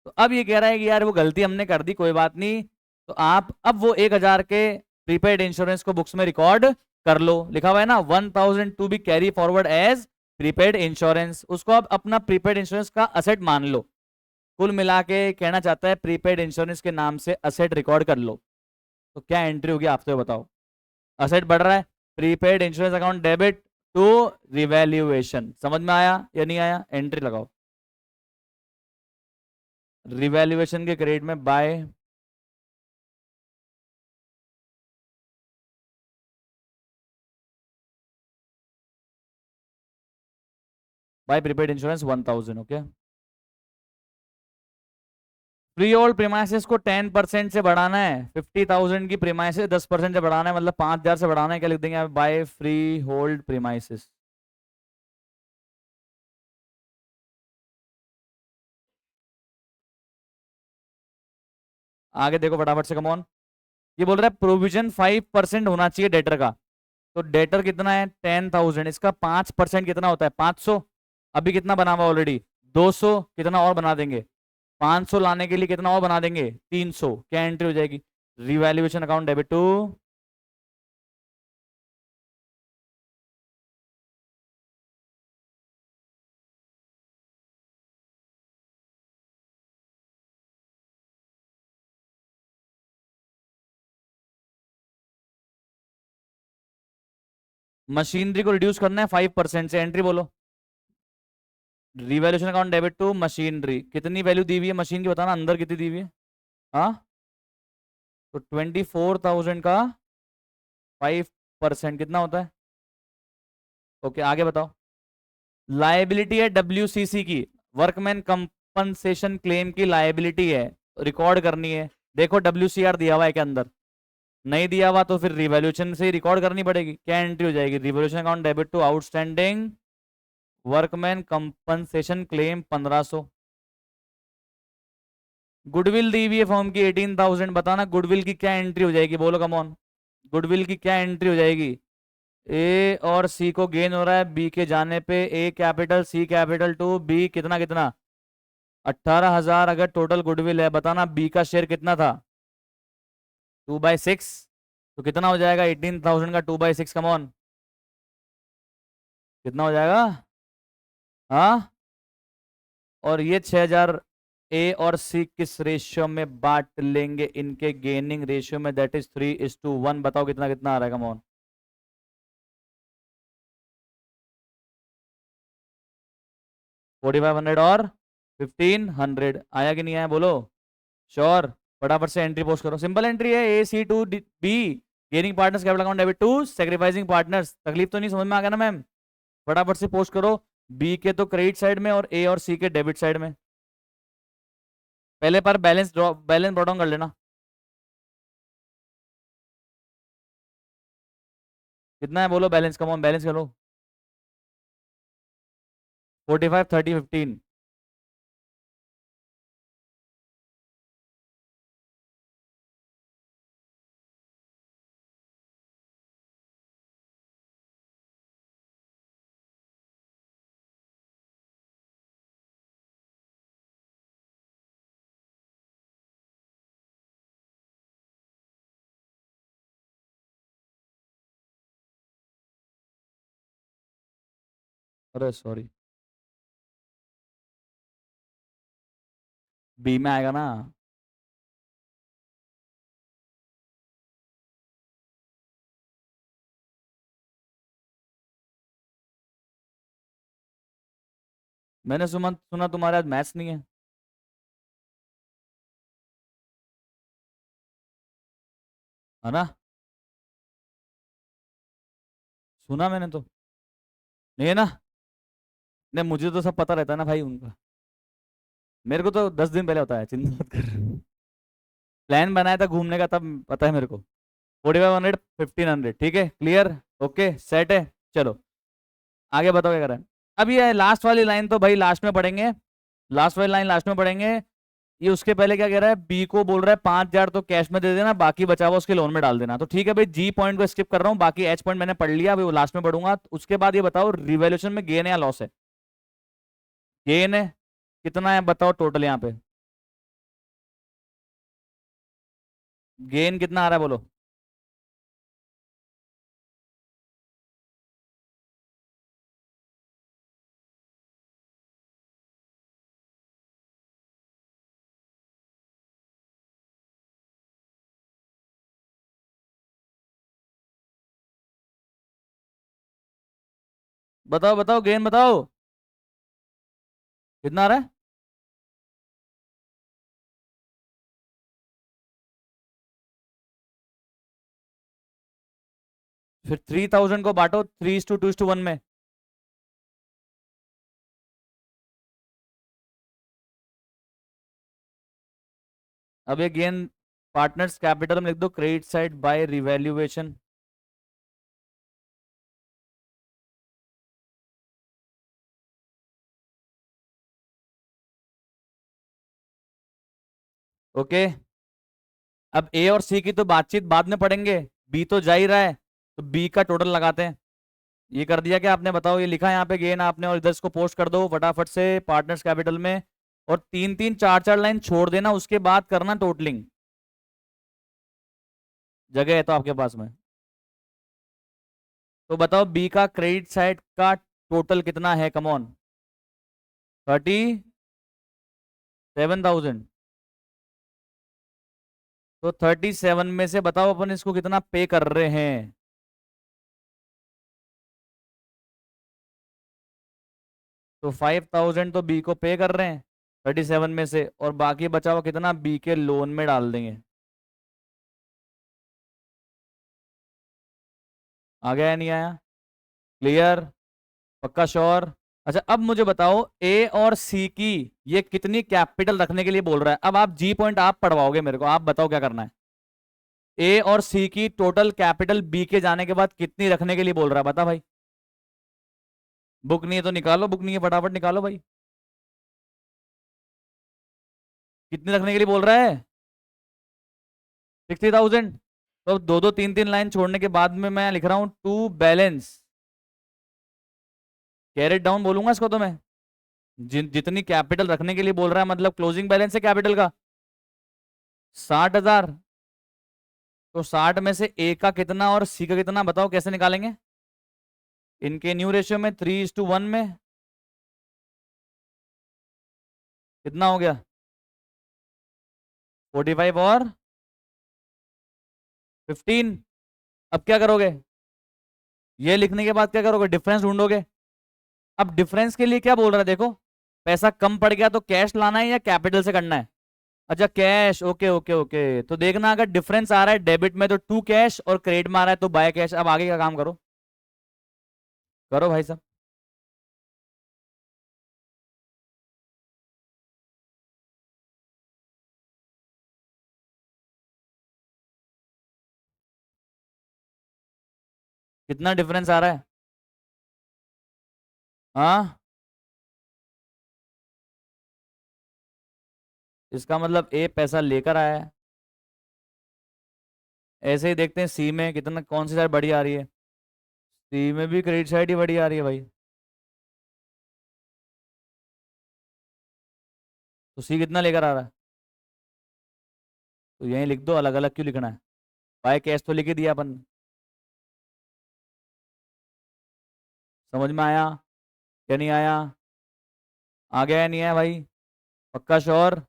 S1: तो अब ये कह रहा है कि यार वो गलती हमने कर दी, कोई बात नहीं, तो आप अब वो 1,000 के प्रीपेड इंश्योरेंस को बुक्स में रिकॉर्ड कर लो। लिखा हुआ है ना 1,000 to be carry forward as prepaid insurance, उसको अब अपना प्रीपेड इंश्योरेंस का असेट मान लो। कुल मिला के कहना चाहता है प्रीपेड इंश्योरेंस के नाम से असेट रिकॉर्ड कर लो। तो क्या एंट्री होगी आप तो बताओ। असेट बढ़ रहा है, prepaid insurance account debit to revaluation. समझ में आया या नहीं आया? एंट्री लगाओ। रिवैल्यूएशन के क्रेडिट में by by prepaid insurance 1,000। Okay, freehold premises को 10% से बढ़ाना है। 50,000 की प्रीमाइसेस 10% से बढ़ाना है, मतलब 5,000 से बढ़ाना है। क्या लिख देंगे आप? By free hold premises. आगे देखो फटाफट से, कम ऑन। ये बोल रहा है प्रोविजन 5% होना चाहिए डेटर का। तो डेटर कितना है? 10,000। इसका 5% कितना होता है? 500। अभी कितना बना हुआ ऑलरेडी? 200। कितना और बना देंगे? 500 लाने के लिए कितना और बना देंगे? 300। क्या एंट्री हो जाएगी? Revaluation account debit to machinery को रिड्यूस करना है 5% से। एंट्री बोलो। Revaluation account debit to machinery. कितनी वैल्यू दी हुई है मशीन की, बताना अंदर कितनी दी हुई है? हाँ, तो 24,000 का 5% कितना होता है? ओके, आगे बताओ। लाइबिलिटी है डब्ल्यूसीसी की, वर्कमैन कंपनसेशन क्लेम की लाइबिलिटी है, रिकॉर्ड करनी है। देखो डब्ल्यूसीआर दिया हुआ है के अंदर, नहीं दिया हुआ तो फिर रिवॉल्यूशन से ही रिकॉर्ड करनी पड़ेगी। क्या एंट्री हो जाएगी? Revaluation account debit to outstanding workman compensation claim 1,500। Goodwill दी हुई है फॉर्म की 18,000। बताना गुडविल की क्या एंट्री हो जाएगी, बोलो कम ऑन। गुडविल की क्या एंट्री हो जाएगी? ए और सी को गेन हो रहा है, बी के जाने पे A capital C capital to B कितना कितना? 18,000 अगर टोटल गुडविल है, बताना बी का शेयर कितना था? 2/6। तो कितना हो जाएगा 18,000 का 2/6? कम ऑन, कितना हो जाएगा? हाँ, और ये 6,000 ए और सी किस रेशियो में बांट लेंगे? इनके गेनिंग रेशियो में, दैट इज 3:1। बताओ कितना कितना आ रहा है? Come on. 4,500 और 1,500 आया कि नहीं आया बोलो? श्योर। फटाफट से एंट्री पोस्ट करो, सिंपल एंट्री है। A C to B gaining partners capital account debit to sacrificing partners. तकलीफ तो नहीं, समझ में आ गया ना मैम? फटाफट से पोस्ट करो। बी के तो क्रेडिट साइड में और ए और सी के डेबिट साइड में। पहले पर बैलेंस ब्रॉट डाउन कर लेना। कितना है बोलो बैलेंस? कम ऑन, बैलेंस करो। 45 30 15। अरे सॉरी, बी में आएगा ना। मैंने सुना सुना तुम्हारे आज मैथ्स नहीं है। है ना? सुना मैंने तो। नहीं है ना? नहीं, मुझे तो सब पता रहता है ना भाई उनका। मेरे को तो 10 दिन पहले होता है, चिंता मत कर। प्लान बनाया था घूमने का, तब पता है मेरे को। 4500, 1500, ठीक है, क्लियर। ओके, सेट है। चलो आगे बताओ क्या करें। अब ये लास्ट वाली लाइन तो भाई लास्ट में पढ़ेंगे। लास्ट वाली लाइन लास्ट में पढ़ेंगे। ये उसके पहले क्या कह रहा है, बी को बोल रहा है 5,000 तो कैश में दे देना, बाकी बचा हुआ उसके लोन में डाल देना। तो ठीक है भाई, जी पॉइंट को स्किप कर रहा हूँ, बाकी एच पॉइंट मैंने पढ़ लिया, अभी वो लास्ट में पढ़ूंगा। उसके बाद ये बताओ रिवैल्यूएशन में गेन है या लॉस है? गेन है। कितना है बताओ टोटल यहाँ पे? गेन कितना आ रहा है बोलो? बताओ बताओ, गेन बताओ। कितना आ रहा है? फिर 3,000 को बांटो 3:2:1 में। अब ये गेन पार्टनर्स कैपिटल में लिख दो, credit side by revaluation. Okay. अब ए और सी की तो बातचीत बाद में पढ़ेंगे, बी तो जा ही रहा है, तो बी का टोटल लगाते हैं। ये कर दिया क्या आपने बताओ? ये लिखा है यहाँ पे गेन आपने, और इधर इसको पोस्ट कर दो फटाफट से पार्टनर्स कैपिटल में। और तीन तीन चार चार लाइन छोड़ देना, उसके बाद करना टोटलिंग। जगह है तो आपके पास में। तो बताओ बी का क्रेडिट साइड का टोटल कितना है, कमॉन? 37,000। तो 37 में से बताओ अपन इसको कितना पे कर रहे हैं? तो 5,000 तो बी को पे कर रहे हैं 37 में से, और बाकी बचा हुआ कितना बी के लोन में डाल देंगे। आ गया या नहीं आया? क्लियर? पक्का श्योर? अच्छा अब मुझे बताओ ए और सी की ये कितनी कैपिटल रखने के लिए बोल रहा है? अब आप जी पॉइंट आप पढ़वाओगे मेरे को, आप बताओ क्या करना है। ए और सी की टोटल कैपिटल बी के जाने के बाद कितनी रखने के लिए बोल रहा है, बता भाई। बुक नहीं है तो निकालो, बुक नहीं है फटाफट निकालो भाई। कितनी रखने के लिए बोल रहा है? 60,000। तो दो दो तीन तीन लाइन छोड़ने के बाद में मैं लिख रहा हूं टू बैलेंस। कैरेट डाउन बोलूंगा इसको तो मैं। जितनी कैपिटल रखने के लिए बोल रहा है, मतलब क्लोजिंग बैलेंस है कैपिटल का 60,000। तो 60 में से ए का कितना और सी का कितना बताओ, कैसे निकालेंगे? इनके न्यू रेशियो में 3:1 में। कितना हो गया? 45 और 15। अब क्या करोगे? ये लिखने के बाद क्या करोगे? डिफरेंस ढूंढोगे। अब डिफरेंस के लिए क्या बोल रहा है देखो, पैसा कम पड़ गया तो कैश लाना है या कैपिटल से करना है? अच्छा कैश, ओके ओके ओके। तो देखना अगर डिफरेंस आ रहा है डेबिट में तो टू कैश, और क्रेडिट में आ रहा है तो बाय कैश। अब आगे का काम करो। करो भाई साहब। कितना डिफरेंस आ रहा है? हाँ, इसका मतलब ए पैसा लेकर आया है। ऐसे ही देखते हैं सी में कितना, कौन सी साइड बड़ी आ रही है। सी में भी क्रेडिट साइड ही बड़ी आ रही है भाई। तो सी कितना लेकर आ रहा है? तो यहीं लिख दो, अलग अलग क्यों लिखना है? बाय कैश तो लिख ही दिया अपन। समझ में आया? क्या नहीं आया? आ गया या नहीं आया भाई? पक्का श्योर?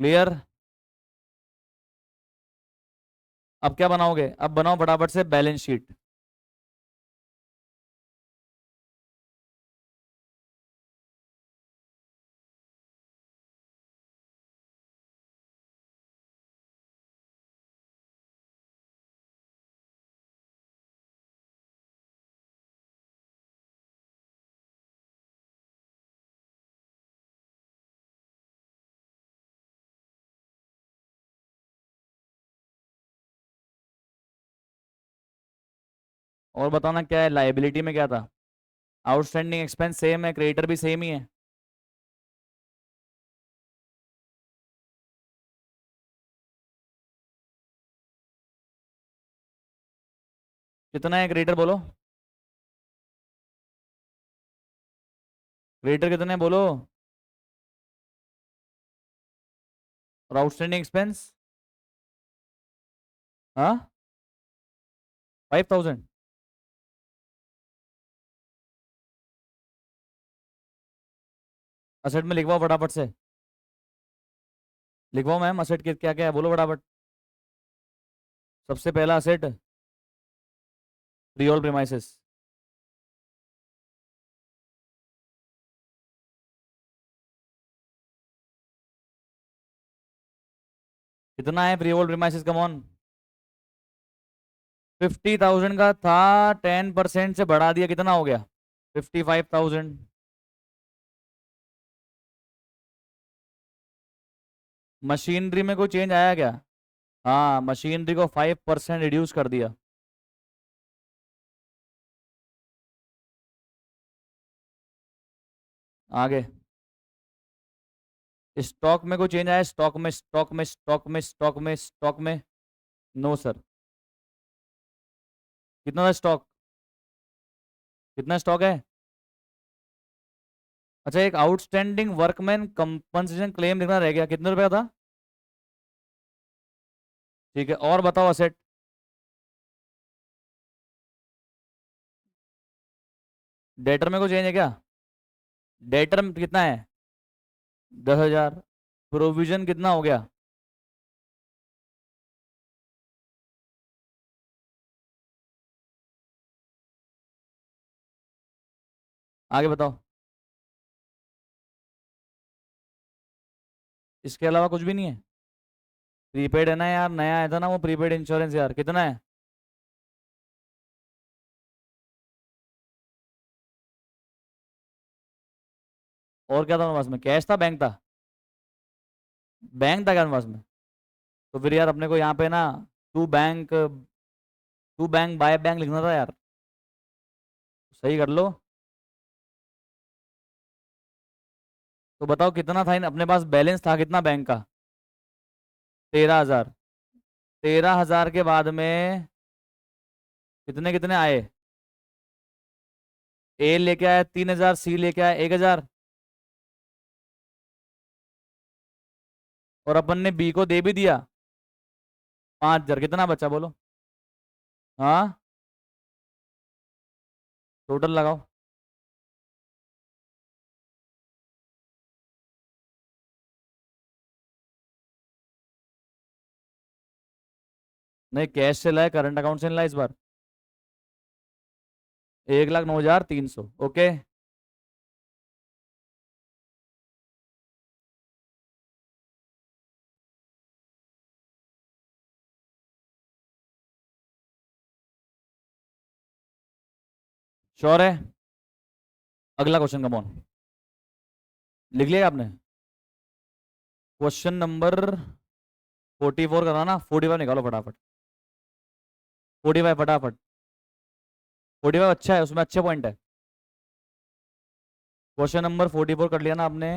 S1: क्लियर? अब क्या बनाओगे? अब बनाओ फटाफट से बैलेंस शीट। और बताना क्या है, लाइबिलिटी में क्या था? आउटस्टैंडिंग एक्सपेंस सेम है, क्रेडिटर भी सेम ही है। कितना है क्रेडिटर बोलो, क्रेडिटर कितने हैं बोलो। और आउटस्टैंडिंग एक्सपेंस? हाँ, 5000। असेट में लिखवाओ फटाफट से, लिखवाओ मैम, असेट क्या क्या है बोलो फटाफट। सबसे पहला असेट रियोल प्रीमाइसेस। कितना है रियोल प्रीमाइसेस, कम ऑन। 50,000 का था, 10% से बढ़ा दिया, कितना हो गया? 55,000। मशीनरी में कोई चेंज आया क्या? हाँ, मशीनरी को 5% रिड्यूस कर दिया। आगे स्टॉक में कोई चेंज आया? स्टॉक में, स्टॉक में, स्टॉक में, स्टॉक में, स्टॉक में? No sir. कितना था स्टॉक? कितना स्टॉक है? अच्छा, एक आउटस्टैंडिंग वर्कमैन कंपनसेशन क्लेम लिखना रह गया, कितने रुपया था? ठीक है, और बताओ असेट। डेटर में कोई चेंज है क्या? डेटर में कितना है? 10,000। प्रोविजन कितना हो गया? आगे बताओ। इसके अलावा कुछ भी नहीं है? प्रीपेड है ना यार, नया आया था ना वो प्रीपेड इंश्योरेंस, यार कितना है? और क्या था मेरे पास में, कैश था, बैंक था? बैंक था क्या मेरे पास में? तो फिर यार अपने को यहाँ पे ना टू बैंक बाय बैंक लिखना था यार। सही कर लो। तो बताओ कितना था अपने पास बैलेंस था कितना बैंक का? 13,000। 13,000 के बाद में कितने कितने आए? ए लेके आया 3,000, सी लेके आया 1,000, और अपन ने बी को दे भी दिया 5,000। कितना बचा बोलो? हाँ, टोटल लगाओ। नहीं, कैश से लाए, करंट अकाउंट से नहीं लाए इस बार। 1,09,300। ओके। श्योर है? अगला क्वेश्चन कम ऑन। लिख लिया आपने? क्वेश्चन नंबर 44 का था ना, 45 निकालो फटाफट। 45 फटाफट। 45 अच्छा है, उसमें अच्छे पॉइंट है। क्वेश्चन नंबर 44 कर लिया ना आपने?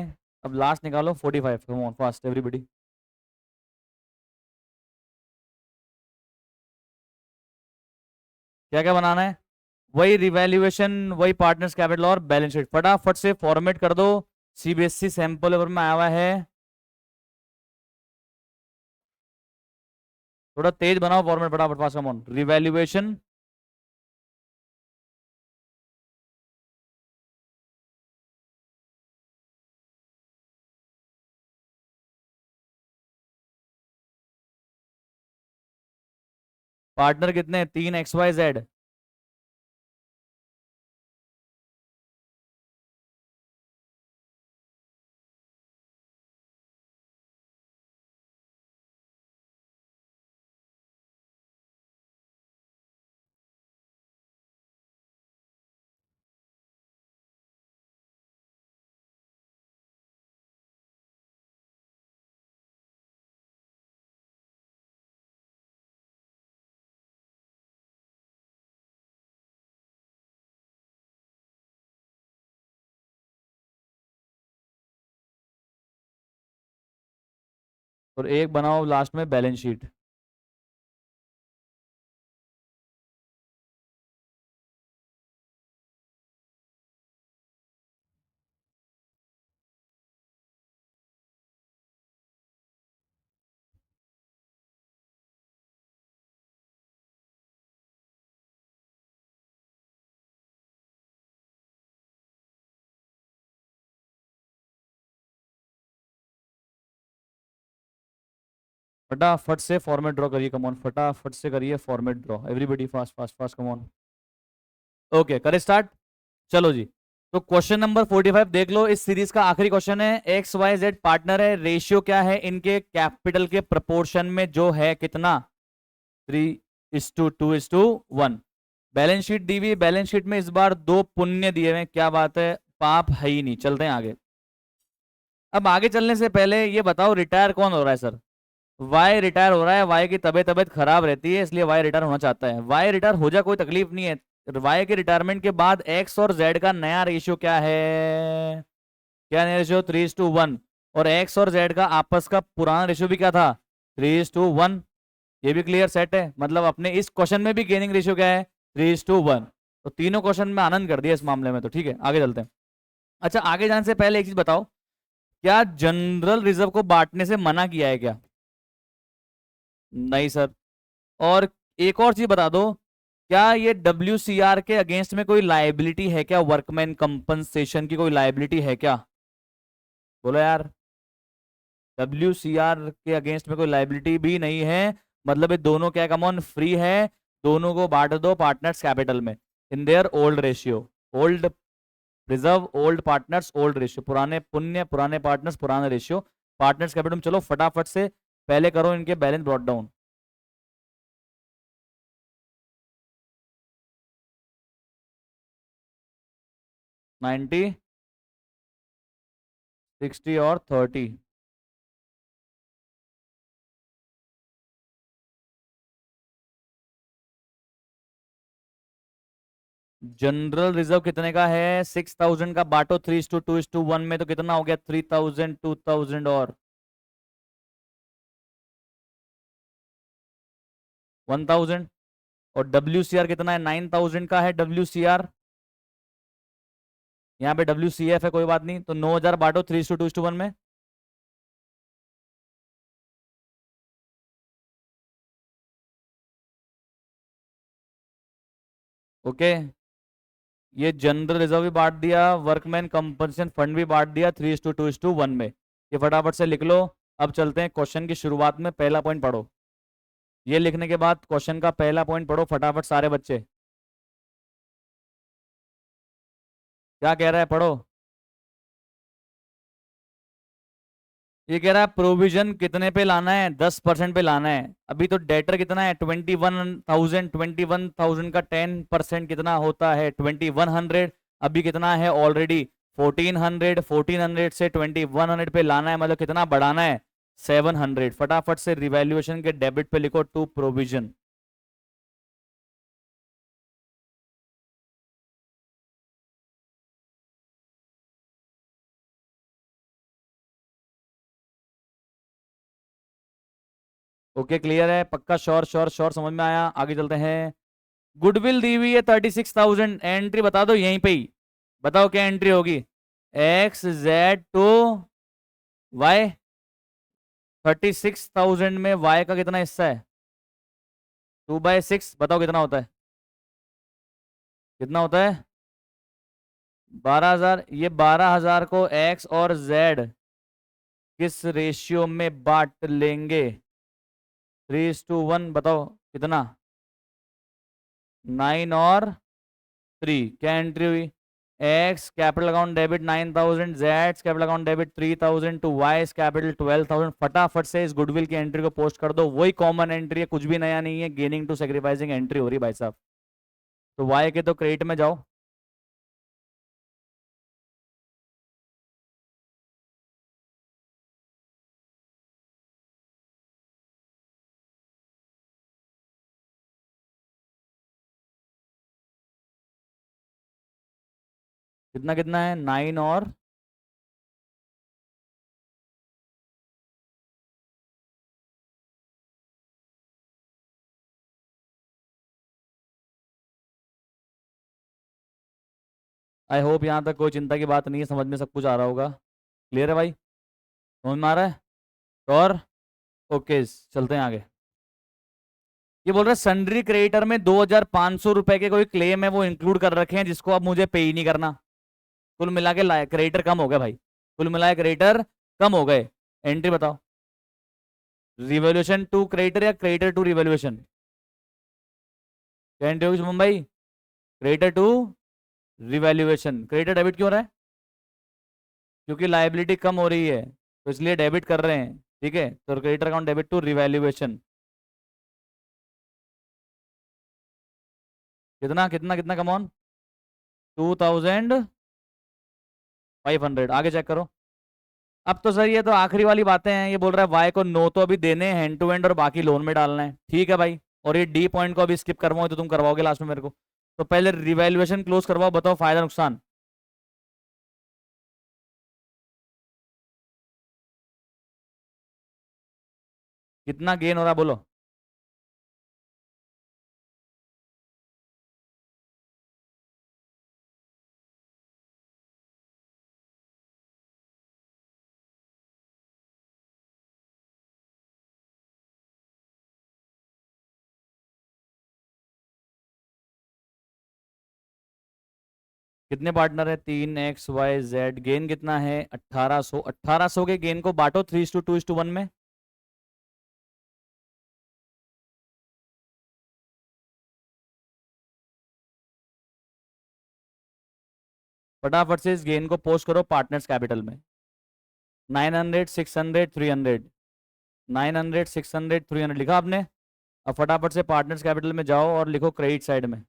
S1: अब लास्ट निकालो 45, कम ऑन फास्ट एवरीबॉडी। क्या क्या बनाना है? वही रिवैल्यूएशन, वही पार्टनर्स कैपिटल और बैलेंस शीट, फटाफट से फॉर्मेट कर दो। सीबीएसई सैंपल पेपर में आया हुआ है। थोड़ा तेज बनाओ फॉर्मेट, फटाफट fast, come on. Revaluation, partner कितने, 3 XYZ। और एक बनाओ लास्ट में बैलेंस शीट। फटाफट से फॉर्मेट ड्रॉ करिए, कम ऑन, फटाफट से करिए format draw, everybody fast fast fast, come on. Okay, करे स्टार्ट। चलो जी। तो क्वेश्चन नंबर 45 देख लो, इस सीरीज का आखिरी क्वेश्चन है। एक्स वाई जेड पार्टनर है, रेशियो क्या है इनके कैपिटल के प्रपोर्शन में, जो है कितना, 3:2:1। बैलेंस शीट दी हुई, बैलेंस शीट में इस बार दो पुण्य दिए हुए, क्या बात है, पाप है ही नहीं। चलते हैं आगे। अब आगे चलने से पहले ये बताओ, रिटायर कौन हो रहा है सर? वाई रिटायर हो रहा है। वाई की तबीयत तबीयत खराब रहती है, इसलिए वाई रिटायर होना चाहता है। वाई रिटायर हो जाए, कोई तकलीफ नहीं है। वाई के रिटायरमेंट के बाद एक्स और जेड का नया रेशियो क्या है? क्या नया रेशियो? 3:1। और एक्स और जेड का आपस का पुराना रेशियो भी क्या था? 3:1। ये भी क्लियर सेट है, मतलब अपने इस क्वेश्चन में भी गेनिंग रेशियो क्या है? 3:1। तो तीनों क्वेश्चन में आनंद कर दिया इस मामले में, तो ठीक है आगे चलते हैं। अच्छा, आगे जाने से पहले एक चीज बताओ, क्या जनरल रिजर्व को बांटने से मना किया है क्या? नहीं सर। और एक और चीज बता दो, क्या ये WCR के अगेंस्ट में कोई लाइबिलिटी है क्या? वर्कमैन कंपनसेशन की कोई लाइबिलिटी है क्या? बोलो यार। WCR के अगेंस्ट में कोई लाइबिलिटी भी नहीं है, मतलब ये दोनों क्या, कमॉन, फ्री है। दोनों को बांट दो पार्टनर्स कैपिटल में, in their old ratio. Old reserve, old partners, old ratio, पुराने पुण्य, पुराने पार्टनर्स, पुराने रेशियो, पार्टनर्स कैपिटल में। चलो फटाफट से पहले करो इनके बैलेंस ब्रॉट डाउन। 90, 60 और 30। जनरल रिजर्व कितने का है? 6000 का बांटो 3:2:1 में, तो कितना हो गया? 3000, 2000 और 1000। और WCR कितना है? 9000 का है WCR। यहाँ पे WCF है, कोई बात नहीं, तो 9000 बांटो 3:2:1 में। ओके, ये जनरल रिजर्व भी बांट दिया, वर्कमैन कंपनसेशन फंड भी बांट दिया 3:2:1 में। ये फटाफट से लिख लो। अब चलते हैं क्वेश्चन की शुरुआत में, पहला पॉइंट पढ़ो। ये लिखने के बाद क्वेश्चन का पहला पॉइंट पढ़ो फटाफट सारे बच्चे। क्या कह रहा है, पढ़ो। ये कह रहा है प्रोविजन कितने पे लाना है? 10% पे लाना है। अभी तो डेटर कितना है? 21,000। 21,000 का 10% कितना होता है? 2100। अभी कितना है ऑलरेडी? 1400। 1400 से 2100 पे लाना है, मतलब कितना बढ़ाना है? 700। फटाफट से रिवैल्यूएशन के डेबिट पे लिखो टू प्रोविजन। ओके, क्लियर है, पक्का, श्योर श्योर श्योर, समझ में आया, आगे चलते हैं। गुडविल दी हुई है 36,000, एंट्री बता दो यहीं पे ही। बताओ क्या एंट्री होगी? XZ to Y। 36,000 में Y का कितना हिस्सा है? 2/6। बताओ कितना होता है? कितना होता है? 12,000। ये 12,000 को X और Z किस रेशियो में बांट लेंगे? 3:1। बताओ कितना? 9 और 3। क्या एंट्री हुई? X capital account debit 9,000, Z capital account debit 3,000 to Y capital 12,000। फटाफट से इस गुडविल की एंट्री को पोस्ट कर दो, वही कॉमन एंट्री है, कुछ भी नया नहीं है, गेनिंग टू सेक्रीफाइसिंग एंट्री हो रही है भाई साहब। तो वाई के तो क्रेडिट में जाओ। कितना कितना है? 9 और आई होप यहाँ तक कोई चिंता की बात नहीं है, समझ में सब कुछ आ रहा होगा। क्लियर है भाई, समझ में आ रहा है? तो और ओके, चलते हैं आगे। ये बोल रहा है सन्ड्री क्रेडिटर में 2500 रुपए के कोई क्लेम है वो इंक्लूड कर रखे हैं जिसको अब मुझे पे ही नहीं करना। कुल मिला के क्रेडिटर कम हो गए भाई, कुल मिला के क्रेडिटर कम हो गए। एंट्री बताओ, रिवोल्यूशन टू क्रेडिटर या क्रेडिटर टू रिवोल्यूशन? क्या एंट्री होगी शुभम भाई? Creditor to revaluation. Creditor debit क्यों हो रहा है? क्योंकि लाइबिलिटी कम हो रही है तो इसलिए डेबिट कर रहे हैं, ठीक है? तो creditor account debit to revaluation. कितना कितना कितना कम ऑन? 2500। आगे चेक करो। अब तो सर ये तो आखिरी वाली बातें हैं। ये बोल रहा है वाई को नो तो अभी देने हैं हैंड टू हैंड और बाकी लोन में डालना है, ठीक है भाई। और ये डी पॉइंट को अभी स्किप करवाओ तो तुम करवाओगे लास्ट में मेरे को। तो पहले रिवैल्यूएशन क्लोज करवाओ, बताओ फायदा नुकसान। कितना गेन हो रहा है बोलो? कितने पार्टनर है? 3 XYZ। गेन कितना है? 1800। 1800 के गेन को बांटो 3:2:1 में। फटाफट से इस गेन को पोस्ट करो पार्टनर्स कैपिटल में। 900, 600, 300। 900, 600, 300 लिखा आपने? अब फटाफट से पार्टनर्स कैपिटल में जाओ और लिखो क्रेडिट साइड में।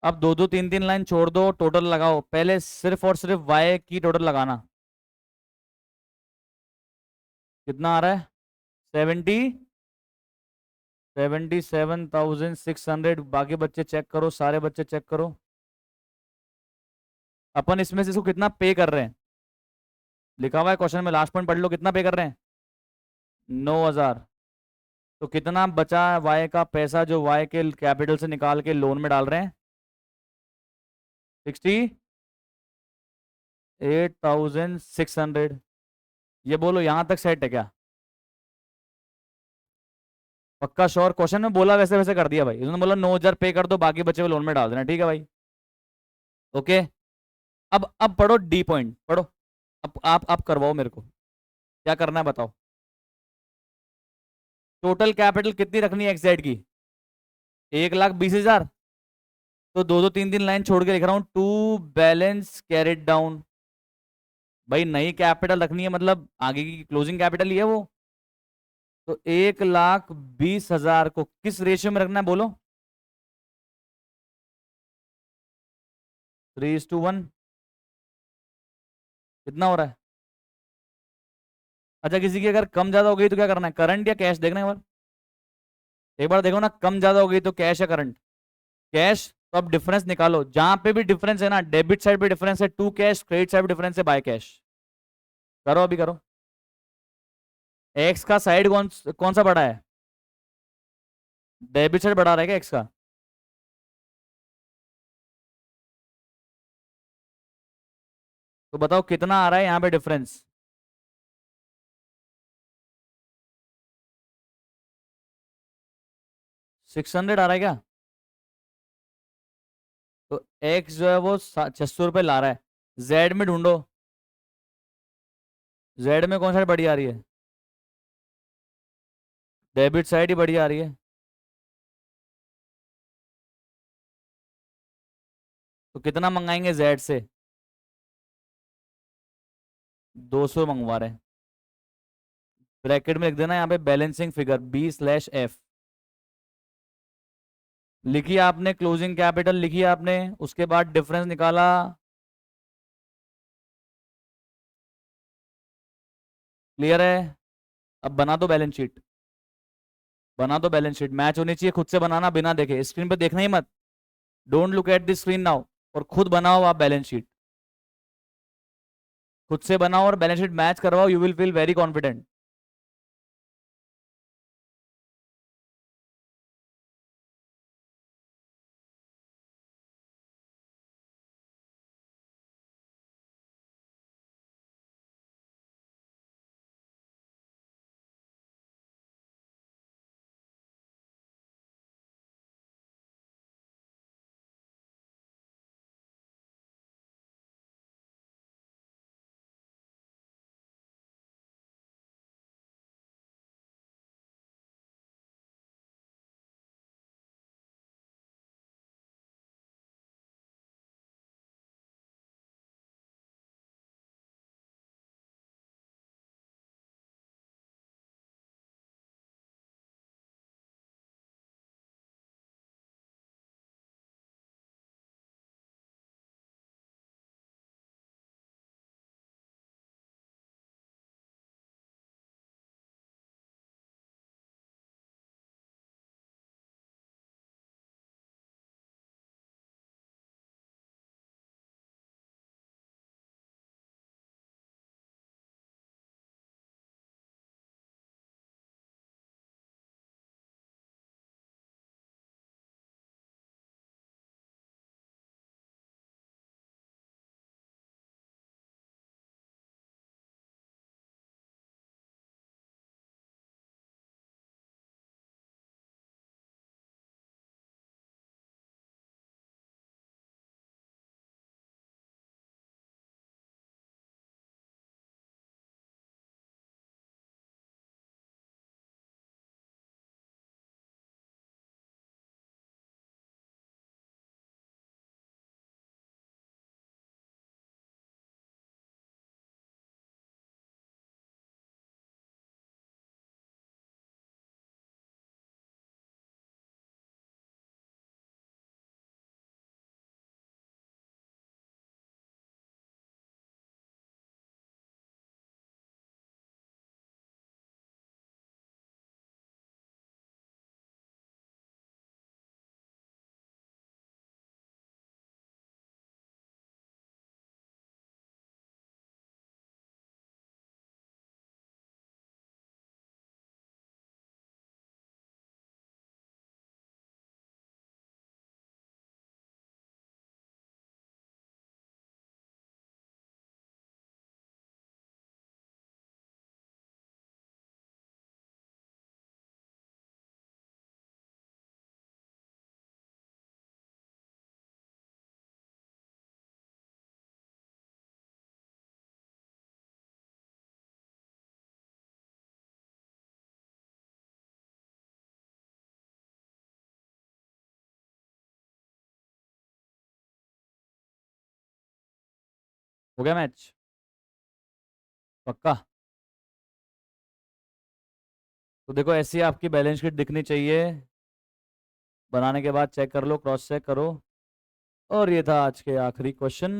S1: अब दो दो तीन तीन लाइन छोड़ दो, टोटल लगाओ। पहले सिर्फ और सिर्फ वाई की टोटल लगाना। कितना आ रहा है? 77,600। बाकी बच्चे चेक करो, सारे बच्चे चेक करो। अपन इसमें से इसको कितना पे कर रहे हैं लिखा हुआ है क्वेश्चन में, लास्ट पॉइंट पढ़ लो। कितना पे कर रहे हैं? 9,000। तो कितना बचा वाई का पैसा जो वाई के कैपिटल से निकाल के लोन में डाल रहे हैं? 68,600। ये बोलो यहां तक सेट है क्या? पक्का श्योर? क्वेश्चन में बोला वैसे वैसे कर दिया भाई, उन्होंने बोला 9,000 पे कर दो, बाकी बचे हुए लोन में डाल देना, ठीक है भाई? ओके। अब पढ़ो डी पॉइंट पढ़ो। अब आप करवाओ मेरे को, क्या करना है बताओ। टोटल कैपिटल कितनी रखनी है एक्सजेड की? 1,20,000। तो दो दो तीन तीन लाइन छोड़ के लिख रहा हूं, टू बैलेंस कैरिड डाउन। भाई नई कैपिटल रखनी है, मतलब आगे की क्लोजिंग कैपिटल ही है वो। तो 1,20,000 को किस रेशियो में रखना है बोलो? 3:1। कितना हो रहा है? अच्छा, किसी की अगर कम ज्यादा हो गई तो क्या करना है? करंट या कैश देखना है एक बार? एक बार देखो ना, कम ज्यादा हो गई तो कैश या करंट? कैश। तो अब डिफरेंस निकालो, जहां पे भी डिफरेंस है ना, डेबिट साइड पे डिफरेंस है टू कैश, क्रेडिट साइड पे डिफरेंस है बाय कैश। करो अभी करो। एक्स का साइड कौन कौन सा बड़ा है? डेबिट साइड बढ़ा रहा है क्या एक्स का? तो बताओ कितना आ रहा है यहाँ पे डिफरेंस? 600 आ रहा है क्या? तो एक्स जो है वो 600 रुपये ला रहा है। जेड में ढूंढो, जेड में कौन सा बढ़ी आ रही है? डेबिट साइड ही बढ़ी आ रही है। तो कितना मंगाएंगे जेड से? 200 मंगवा रहे हैं। ब्रैकेट में लिख देना यहाँ पे बैलेंसिंग फिगर B/F। लिखी आपने, क्लोजिंग कैपिटल लिखी आपने, उसके बाद डिफरेंस निकाला। क्लियर है? अब बना दो बैलेंस शीट, बना दो बैलेंस शीट। मैच होनी चाहिए, खुद से बनाना बिना देखे, स्क्रीन पे देखना ही मत। Don't look at the screen now, और खुद बनाओ आप बैलेंस शीट। खुद से बनाओ और बैलेंस शीट मैच करवाओ, you will feel very confident. हो गया मैच? पक्का? तो देखो ऐसी आपकी बैलेंस शीट दिखनी चाहिए, बनाने के बाद चेक कर लो, क्रॉस चेक करो। और ये था आज के आखिरी क्वेश्चन।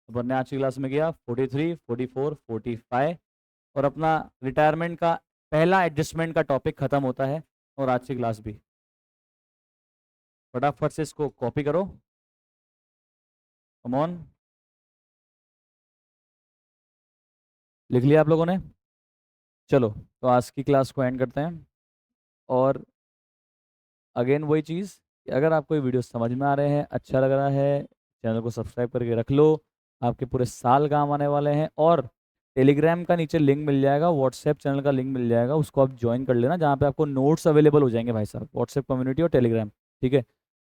S1: अपन ने आज की क्लास में किया 43, 44, 45 और अपना रिटायरमेंट का पहला एडजस्टमेंट का टॉपिक खत्म होता है और आज की क्लास भी। फटाफट से इसको कॉपी करो, कम ऑन। लिख लिया आप लोगों ने? चलो तो आज की क्लास को एंड करते हैं। और अगेन वही चीज़ कि अगर आपको ये वीडियो समझ में आ रहे हैं, अच्छा लग रहा है, चैनल को सब्सक्राइब करके रख लो, आपके पूरे साल काम आने वाले हैं। और टेलीग्राम का नीचे लिंक मिल जाएगा, व्हाट्सएप चैनल का लिंक मिल जाएगा, उसको आप ज्वाइन कर लेना, जहाँ पे आपको नोट्स अवेलेबल हो जाएंगे भाई साहब, व्हाट्सएप कम्युनिटी और टेलीग्राम। ठीक है?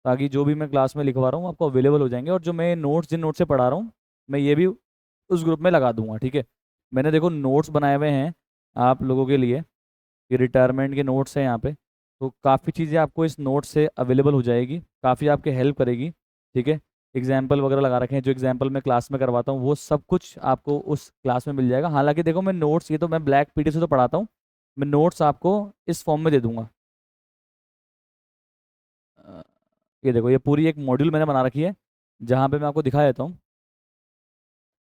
S1: ताकि जो भी मैं क्लास में लिखवा रहा हूँ आपको अवेलेबल हो जाएंगे, और जो मैं नोट्स जिन नोट्स से पढ़ा रहा हूँ मैं ये भी उस ग्रुप में लगा दूंगा। ठीक है? मैंने देखो नोट्स बनाए हुए हैं आप लोगों के लिए, ये रिटायरमेंट के नोट्स हैं यहाँ पे। तो काफ़ी चीज़ें आपको इस नोट से अवेलेबल हो जाएगी, काफ़ी आपके हेल्प करेगी। ठीक है? एग्जाम्पल वगैरह लगा रखे हैं, जो एग्जाम्पल मैं क्लास में करवाता हूँ वो सब कुछ आपको उस क्लास में मिल जाएगा। हालांकि देखो मैं नोट्स, ये तो मैं ब्लैक पीडीएफ से तो पढ़ाता हूँ, मैं नोट्स आपको इस फॉर्म में दे दूंगा। अ, ये देखो, ये पूरी एक मॉड्यूल मैंने बना रखी है, जहाँ पे मैं आपको दिखा देता हूँ,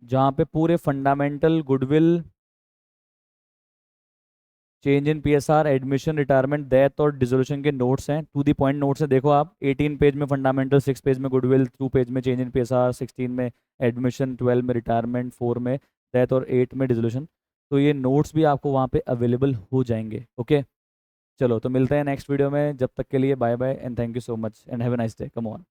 S1: जहाँ पे पूरे fundamental, goodwill, change in PSR, admission, retirement, death और डिसोल्यूशन के नोट्स हैं, टू दी पॉइंट नोट्स हैं। देखो आप, 18 पेज में फंडामेंटल, 6 पेज में गुडविल, 2 पेज में चेंज इन पीएसआर, 16 में एडमिशन, 12 में रिटायरमेंट, 4 में डेथ और 8 में डिसोल्यूशन, तो ये नोट्स भी आपको वहाँ पे अवेलेबल हो जाएंगे। ओके, चलो तो मिलते हैं नेक्स्ट वीडियो में, जब तक के लिए bye bye and thank you so much and have a nice day, come on.